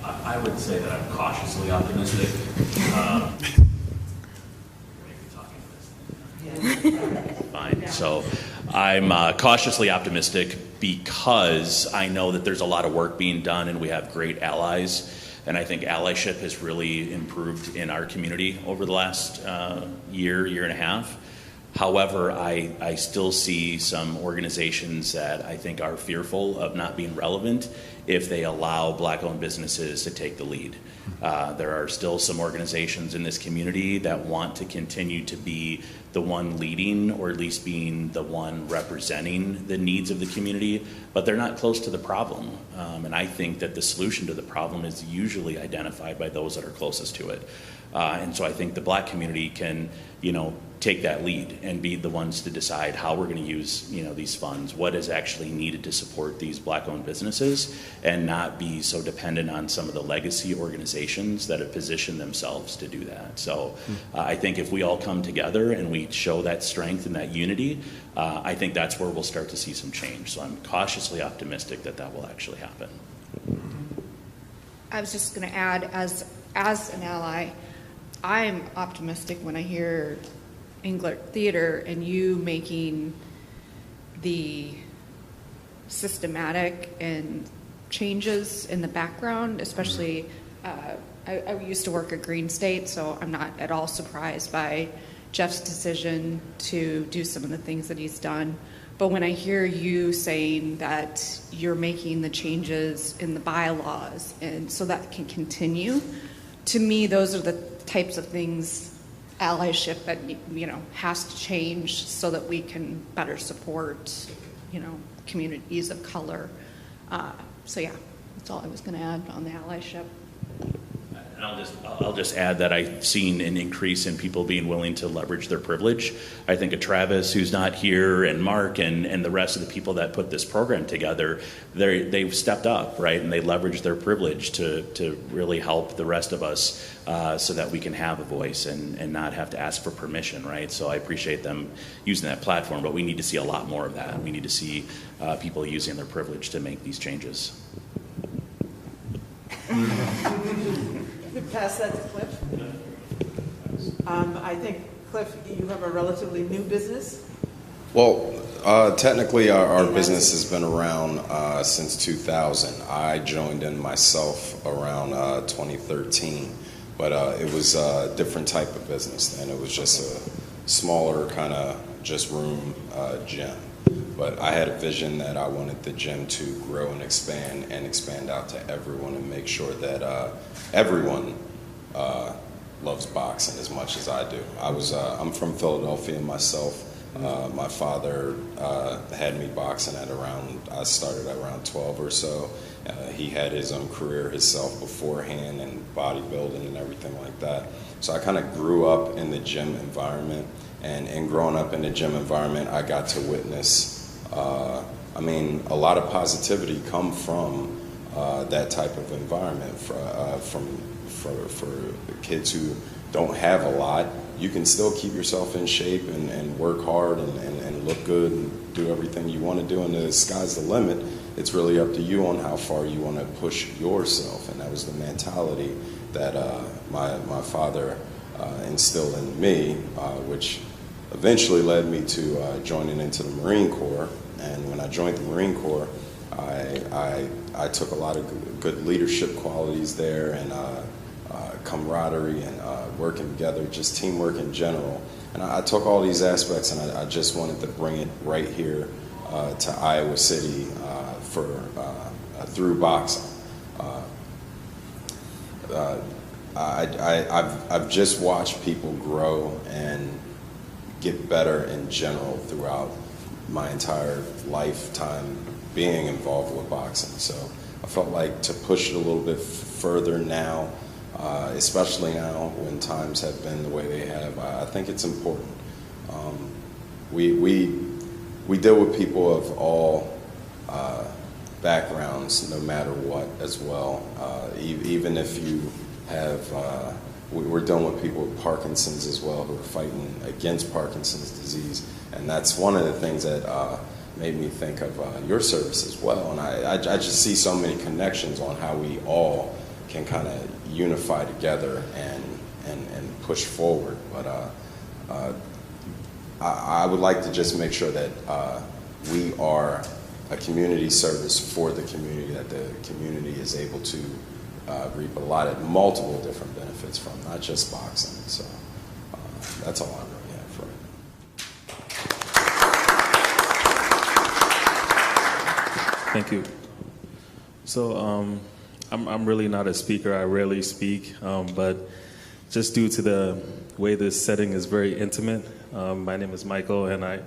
I would say that I'm cautiously optimistic. Fine. So I'm cautiously optimistic because I know that there's a lot of work being done and we have great allies. And I think allyship has really improved in our community over the last year and a half. However, I still see some organizations that I think are fearful of not being relevant if they allow Black-owned businesses to take the lead. There are still some organizations in this community that want to continue to be the one leading, or at least being the one representing the needs of the community, but they're not close to the problem. And I think that the solution to the problem is usually identified by those that are closest to it. And so I think the Black community can, take that lead and be the ones to decide how we're going to use, these funds, what is actually needed to support these Black-owned businesses, and not be so dependent on some of the legacy organizations that have positioned themselves to do that. So I think if we all come together and we show that strength and that unity, I think that's where we'll start to see some change. So I'm cautiously optimistic that that will actually happen. I was just going to add, as an ally, I'm optimistic when I hear Englert Theater and you making the systematic and changes in the background, especially I used to work at Green State, so I'm not at all surprised by Jeff's decision to do some of the things that he's done. But when I hear you saying that you're making the changes in the bylaws and so that can continue, to me, those are the types of things, allyship, that has to change so that we can better support communities of color. So yeah, that's all I was going to add on the allyship. And I'll just add that I've seen an increase in people being willing to leverage their privilege. I think of Travis, who's not here, and Mark, and the rest of the people that put this program together. They've stepped up, right, and they leveraged their privilege to really help the rest of us so that we can have a voice and not have to ask for permission, right? So I appreciate them using that platform, but we need to see a lot more of that. We need to see people using their privilege to make these changes. Pass that to Cliff. I think, Cliff, you have a relatively new business. Well, technically our business has been around since 2000. I joined in myself around 2013, but it was a different type of business then. It was just a smaller kind of just room gym. But I had a vision that I wanted the gym to grow and expand out to everyone and make sure that everyone loves boxing as much as I do. I'm from Philadelphia myself. My father had me boxing I started at around 12 or so. He had his own career himself beforehand and bodybuilding and everything like that. So I kind of grew up in the gym environment, and in growing up in the gym environment, I got to witness, a lot of positivity come from that type of environment. For kids who don't have a lot, you can still keep yourself in shape and work hard and look good and do everything you want to do, and the sky's the limit. It's really up to you on how far you want to push yourself, and that was the mentality that my father instilled in me, which eventually led me to joining into the Marine Corps. And when I joined the Marine Corps, I took a lot of good leadership qualities there, and camaraderie and working together, just teamwork in general. And I took all these aspects, and I just wanted to bring it right here to Iowa City through boxing. I've just watched people grow and get better in general throughout my entire lifetime being involved with boxing. So I felt like to push it a little bit further now, especially now when times have been the way they have, I think it's important. We deal with people of all backgrounds, no matter what, as well. Even if you have, we're dealing with people with Parkinson's as well, who are fighting against Parkinson's disease, and that's one of the things that made me think of your service as well. And I just see so many connections on how we all can kind of unify together and push forward. But I would like to just make sure that we are a community service for the community, that the community is able to reap a lot of multiple different benefits from, not just boxing. So that's all I really have for it. Thank you. So I'm really not a speaker. I rarely speak, but just due to the way this setting is very intimate, my name is Michael, and I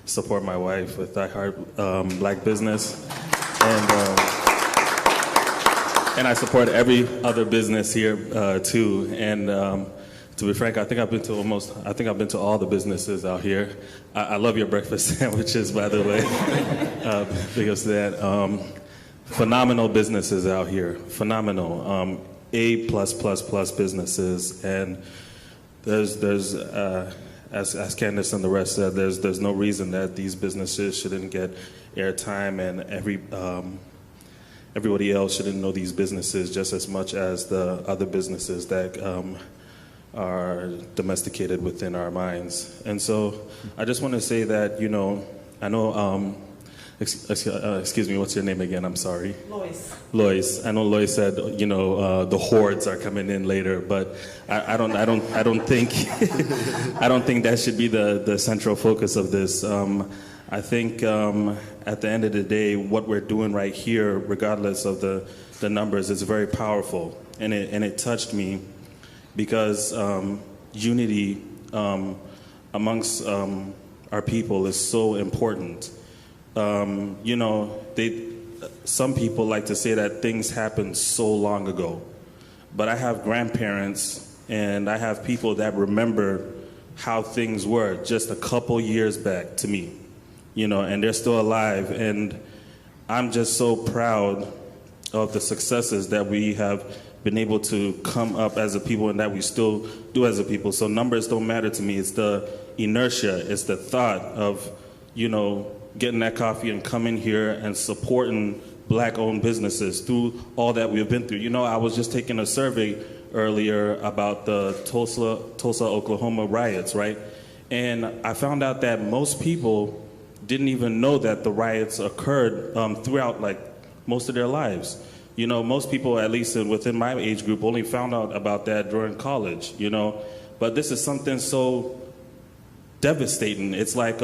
support my wife with I Heart Black Business, and I support every other business here too. And to be frank, I think I've been to all the businesses out here. I love your breakfast sandwiches, by the way. Because of that. Phenomenal businesses out here, phenomenal, A+++ businesses, and there's as Candace and the rest said, there's no reason that these businesses shouldn't get airtime, and everybody else shouldn't know these businesses just as much as the other businesses that are domesticated within our minds. And so I just want to say that, I know. Excuse me, what's your name again? I'm sorry. Loyce. Loyce. I know Loyce said, the hordes are coming in later, but I don't think I don't think that should be the central focus of this. I think at the end of the day, what we're doing right here, regardless of the numbers, is very powerful, and it touched me because unity amongst our people is so important. Some people like to say that things happened so long ago, but I have grandparents and I have people that remember how things were just a couple years back to me, and they're still alive. And I'm just so proud of the successes that we have been able to come up as a people and that we still do as a people. So numbers don't matter to me. It's the inertia, it's the thought of, getting that coffee and coming here and supporting Black-owned businesses through all that we've been through. I was just taking a survey earlier about the Tulsa, Oklahoma riots, right? And I found out that most people didn't even know that the riots occurred throughout, most of their lives. Most people, at least within my age group, only found out about that during college, But this is something so devastating. It's like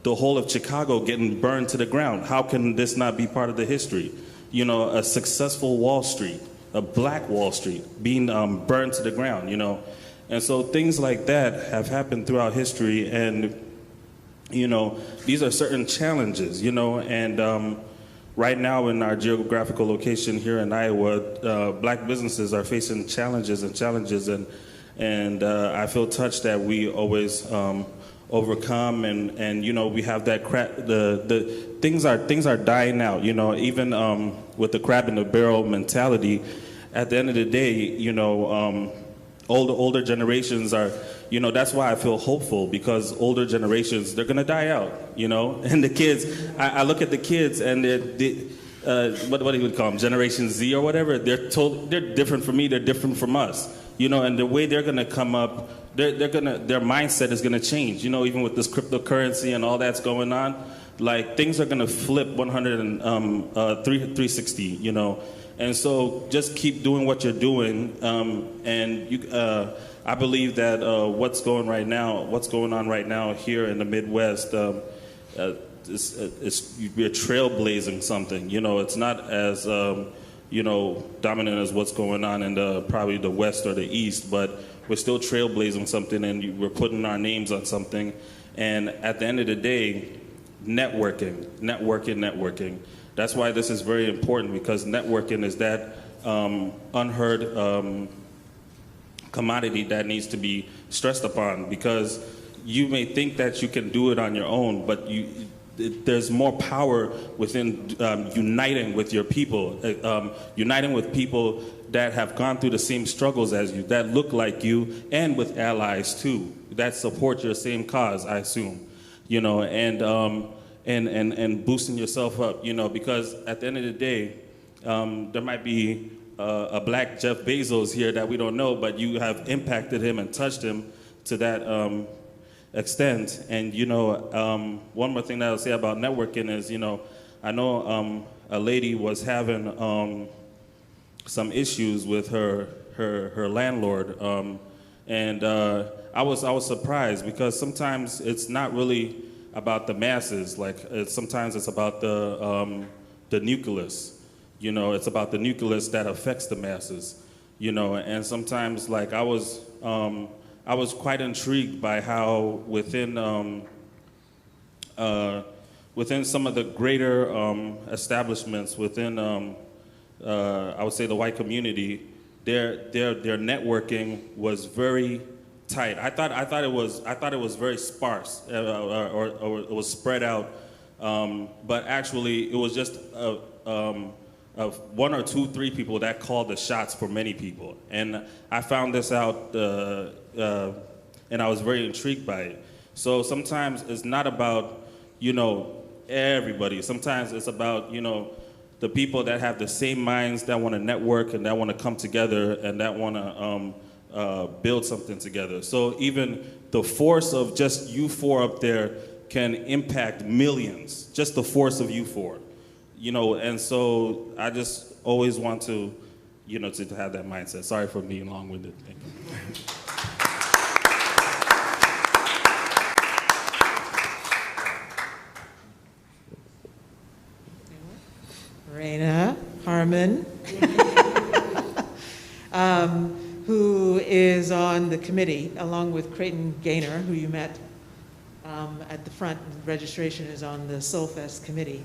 the whole of Chicago getting burned to the ground. How can this not be part of the history? You know, a successful Wall Street, a black Wall Street being burned to the ground, you know. And so things like that have happened throughout history, and, you know, these are certain challenges, you know, and right now in our geographical location here in Iowa, black businesses are facing challenges, and I feel touched that we always overcome, and you know, we have that the things are dying out, you know, even with the crab in the barrel mentality. At the end of the day, you know, older generations are, you know, that's why I feel hopeful, because older generations, they're gonna die out, you know, and the kids, I look at the kids and what do you would call them, Generation Z or whatever, they're different from me, they're different from us, you know, and the way they're gonna come up, their mindset is gonna change, you know, even with this cryptocurrency and all that's going on, like things are gonna flip 360, you know. And so just keep doing what you're doing, and you, I believe that what's going on right now here in the Midwest, you're trailblazing something. You know, it's not as you know, dominant as what's going on in probably the West or the East, but we're still trailblazing something, and we're putting our names on something. And at the end of the day, networking. That's why this is very important, because networking is that unheard commodity that needs to be stressed upon, because you may think that you can do it on your own, but there's more power within uniting with your people, uniting with people that have gone through the same struggles as you, that look like you, and with allies too, that support your same cause, I assume, you know, and boosting yourself up, you know, because at the end of the day, there might be a black Jeff Bezos here that we don't know, but you have impacted him and touched him to that extent. And, you know, one more thing that I'll say about networking is, you know, I know a lady was having some issues with her landlord, and I was surprised, because sometimes it's not really about the masses, like sometimes it's about the nucleus, you know, it's about the nucleus that affects the masses, you know, and sometimes, like, I was quite intrigued by how within some of the greater establishments within I would say the white community, their networking was very tight. I thought it was very sparse, or it was spread out, but actually it was just one or two, three people that called the shots for many people. And I found this out, and I was very intrigued by it. So sometimes it's not about, you know, everybody. Sometimes it's about, you know, the people that have the same minds, that want to network and that want to come together and that want to build something together. So even the force of just you four up there can impact millions, just the force of you four, you know, and so I just always want to, you know, to have that mindset. Sorry for being long-winded. Thank you. Raina Harmon, who is on the committee, along with Creighton Gaynor, who you met at the front. Registration is on the Soulfest committee,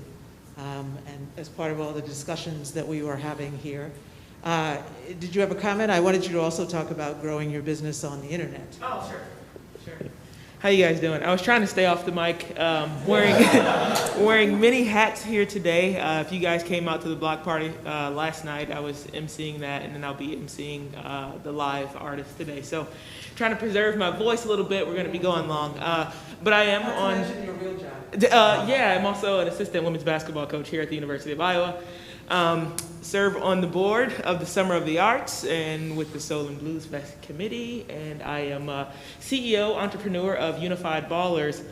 and as part of all the discussions that we were having here. Did you have a comment? I wanted you to also talk about growing your business on the internet. Oh, sure. How you guys doing? I was trying to stay off the mic, wearing many hats here today. If you guys came out to the block party last night, I was emceeing that, and then I'll be emceeing the live artist today. So trying to preserve my voice a little bit. We're going to be going long. But I am on... Not to mention your real job. Yeah, I'm also an assistant women's basketball coach here at the University of Iowa. Serve on the board of the Summer of the Arts and with the Soul and Blues Fest Committee, and I am CEO, entrepreneur of Unified Ballers,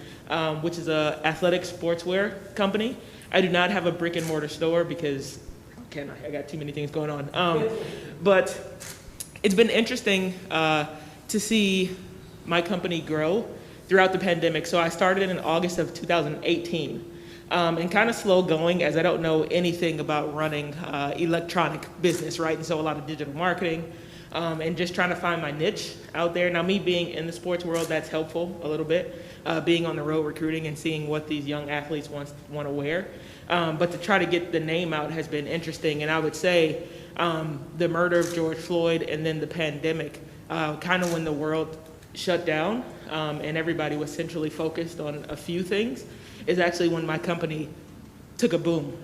which is an athletic sportswear company. I do not have a brick and mortar store because I got too many things going on. But it's been interesting to see my company grow throughout the pandemic. So I started in August of 2018. And kind of slow going, as I don't know anything about running electronic business, right? And so a lot of digital marketing, and just trying to find my niche out there. Now, me being in the sports world, that's helpful a little bit, being on the road recruiting and seeing what these young athletes want to wear. But to try to get the name out has been interesting. And I would say the murder of George Floyd and then the pandemic, kind of when the world shut down and everybody was centrally focused on a few things, is actually when my company took a boom.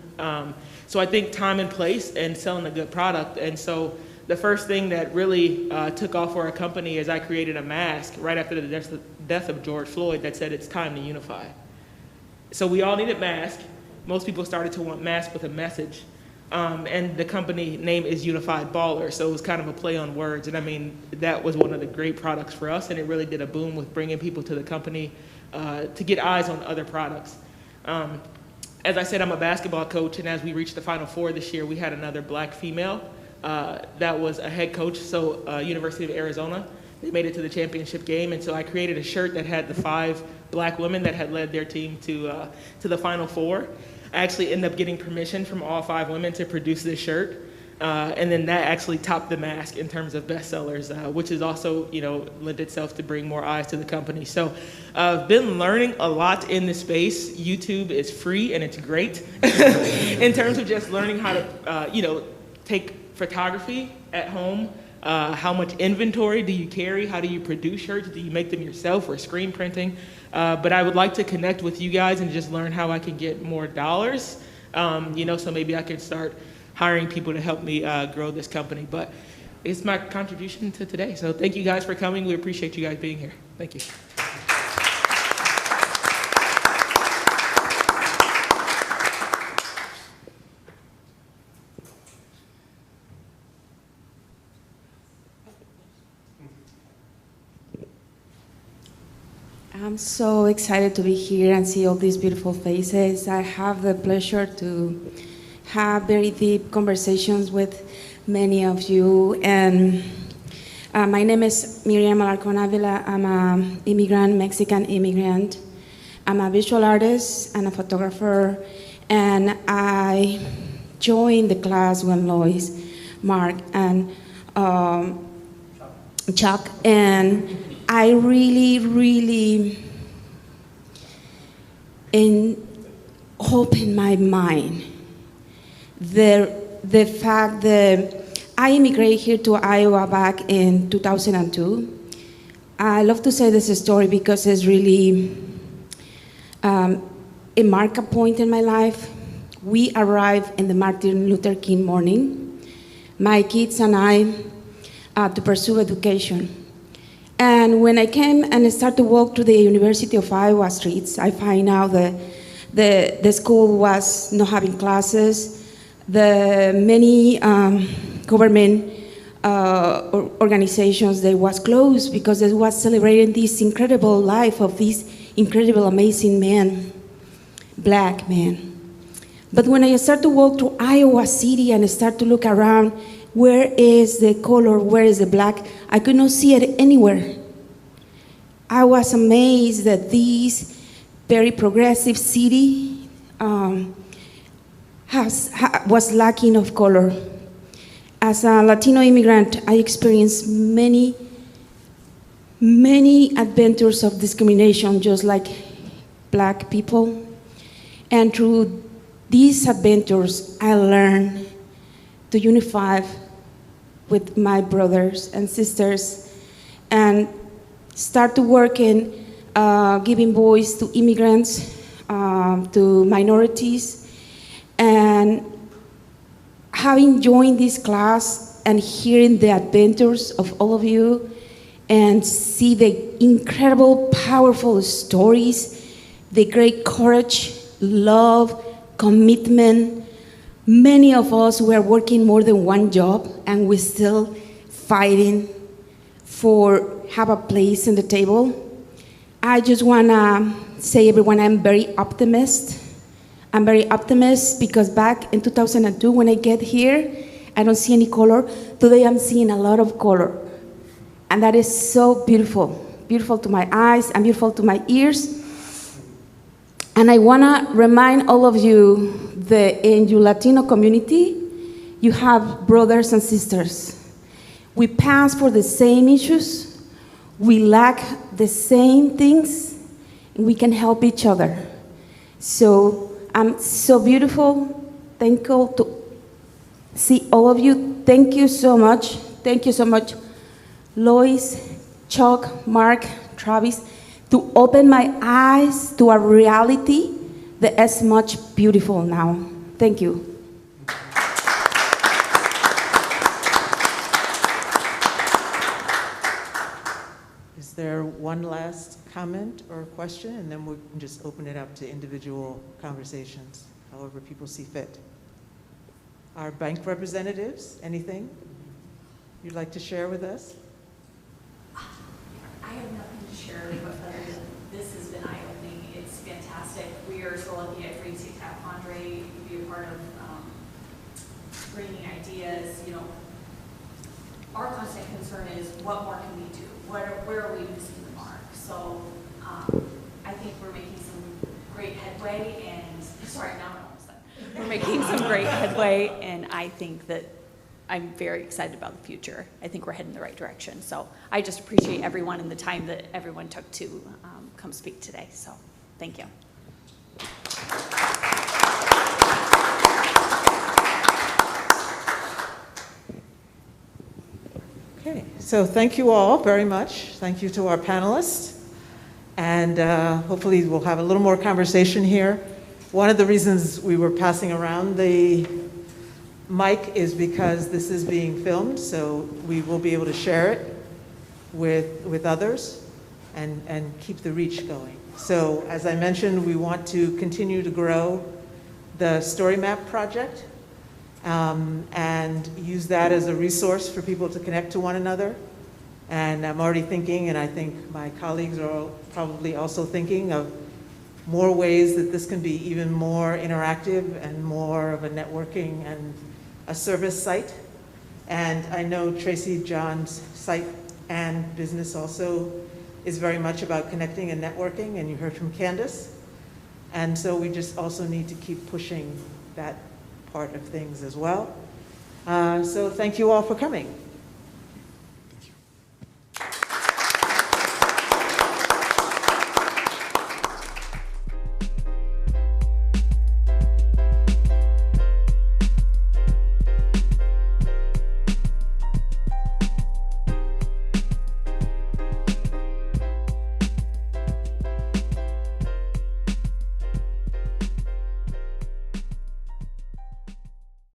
So I think time and place and selling a good product. And so the first thing that really took off for our company is I created a mask right after the death of George Floyd that said it's time to unify. So we all needed masks. Most people started to want masks with a message. And the company name is Unified Baller, so it was kind of a play on words. And I mean, that was one of the great products for us, and it really did a boom with bringing people to the company to get eyes on other products. As I said, I'm a basketball coach, and as we reached the Final Four this year, we had another black female that was a head coach, so University of Arizona. They made it to the championship game, and so I created a shirt that had the 5 black women that had led their team to the Final Four. I actually ended up getting permission from all 5 women to produce this shirt. And then that actually topped the mask in terms of bestsellers, which is also, lent itself to bring more eyes to the company. So I've been learning a lot in this space. YouTube is free and it's great in terms of just learning how to, take photography at home. How much inventory do you carry? How do you produce shirts? Do you make them yourself or screen printing? But I would like to connect with you guys and just learn how I can get more dollars. So maybe I can start hiring people to help me grow this company. But it's my contribution to today. So thank you guys for coming. We appreciate you guys being here. Thank you. I'm so excited to be here and see all these beautiful faces. I have the pleasure to have very deep conversations with many of you. And my name is Miriam Alarcon Avila. I'm an immigrant, Mexican immigrant. I'm a visual artist and a photographer. And I joined the class when Loyce, Mark, and Chuck, and I really opened my mind. The fact that I immigrated here to Iowa back in 2002. I love to say this story because it's really a marker point in my life. We arrived in the Martin Luther King morning, my kids and I, to pursue education. And when I came and started to walk through the University of Iowa streets, I find out that the school was not having classes. The many government organizations, they was closed because they was celebrating this incredible life of these incredible, amazing men, black men. But when I start to walk through Iowa City and I start to look around, where is the color, where is the black? I could not see it anywhere. I was amazed that this very progressive city was lacking of color. As a Latino immigrant, I experienced many adventures of discrimination, just like black people. And through these adventures, I learned to unify with my brothers and sisters and start to work in giving voice to immigrants, to minorities. And having joined this class and hearing the adventures of all of you and see the incredible, powerful stories, the great courage, love, commitment. Many of us were working more than one job and we're still fighting for have a place in the table. I just wanna say, everyone, I'm very optimistic. I'm very optimistic because back in 2002, when I get here, I don't see any color. Today, I'm seeing a lot of color. And that is so beautiful beautiful to my eyes and beautiful to my ears. And I want to remind all of you that in your Latino community, you have brothers and sisters. We pass for the same issues, we lack the same things, and we can help each other. So I'm so beautiful, thankful to see all of you. Thank you so much. Thank you so much, Loyce, Chuck, Mark, Travis, to open my eyes to a reality that is much beautiful now. Thank you. Is there one last comment or question? And then we can just open it up to individual conversations, however people see fit. Our bank representatives, anything you'd like to share with us? I have nothing to share, but other than this has been eye-opening. It's fantastic. We are so lucky at Green State to have Andre be a part of bringing ideas. You know, our constant concern is what more can we do? Where are we missing the mark? So I think we're making some great headway, and sorry, now I'm almost done. We're making some great headway, and I think that I'm very excited about the future. I think we're heading in the right direction. So I just appreciate everyone and the time that everyone took to come speak today. So thank you. Okay, so thank you all very much. Thank you to our panelists. And hopefully we'll have a little more conversation here. One of the reasons we were passing around the mic is because this is being filmed, so we will be able to share it with others and keep the reach going. So as I mentioned, we want to continue to grow the Story Map project and use that as a resource for people to connect to one another. And I'm already thinking, and I think my colleagues are probably also thinking of more ways that this can be even more interactive and more of a networking and a service site. And I know Tracy John's site and business also is very much about connecting and networking, and you heard from Candace. And so we just also need to keep pushing that part of things as well. So thank you all for coming.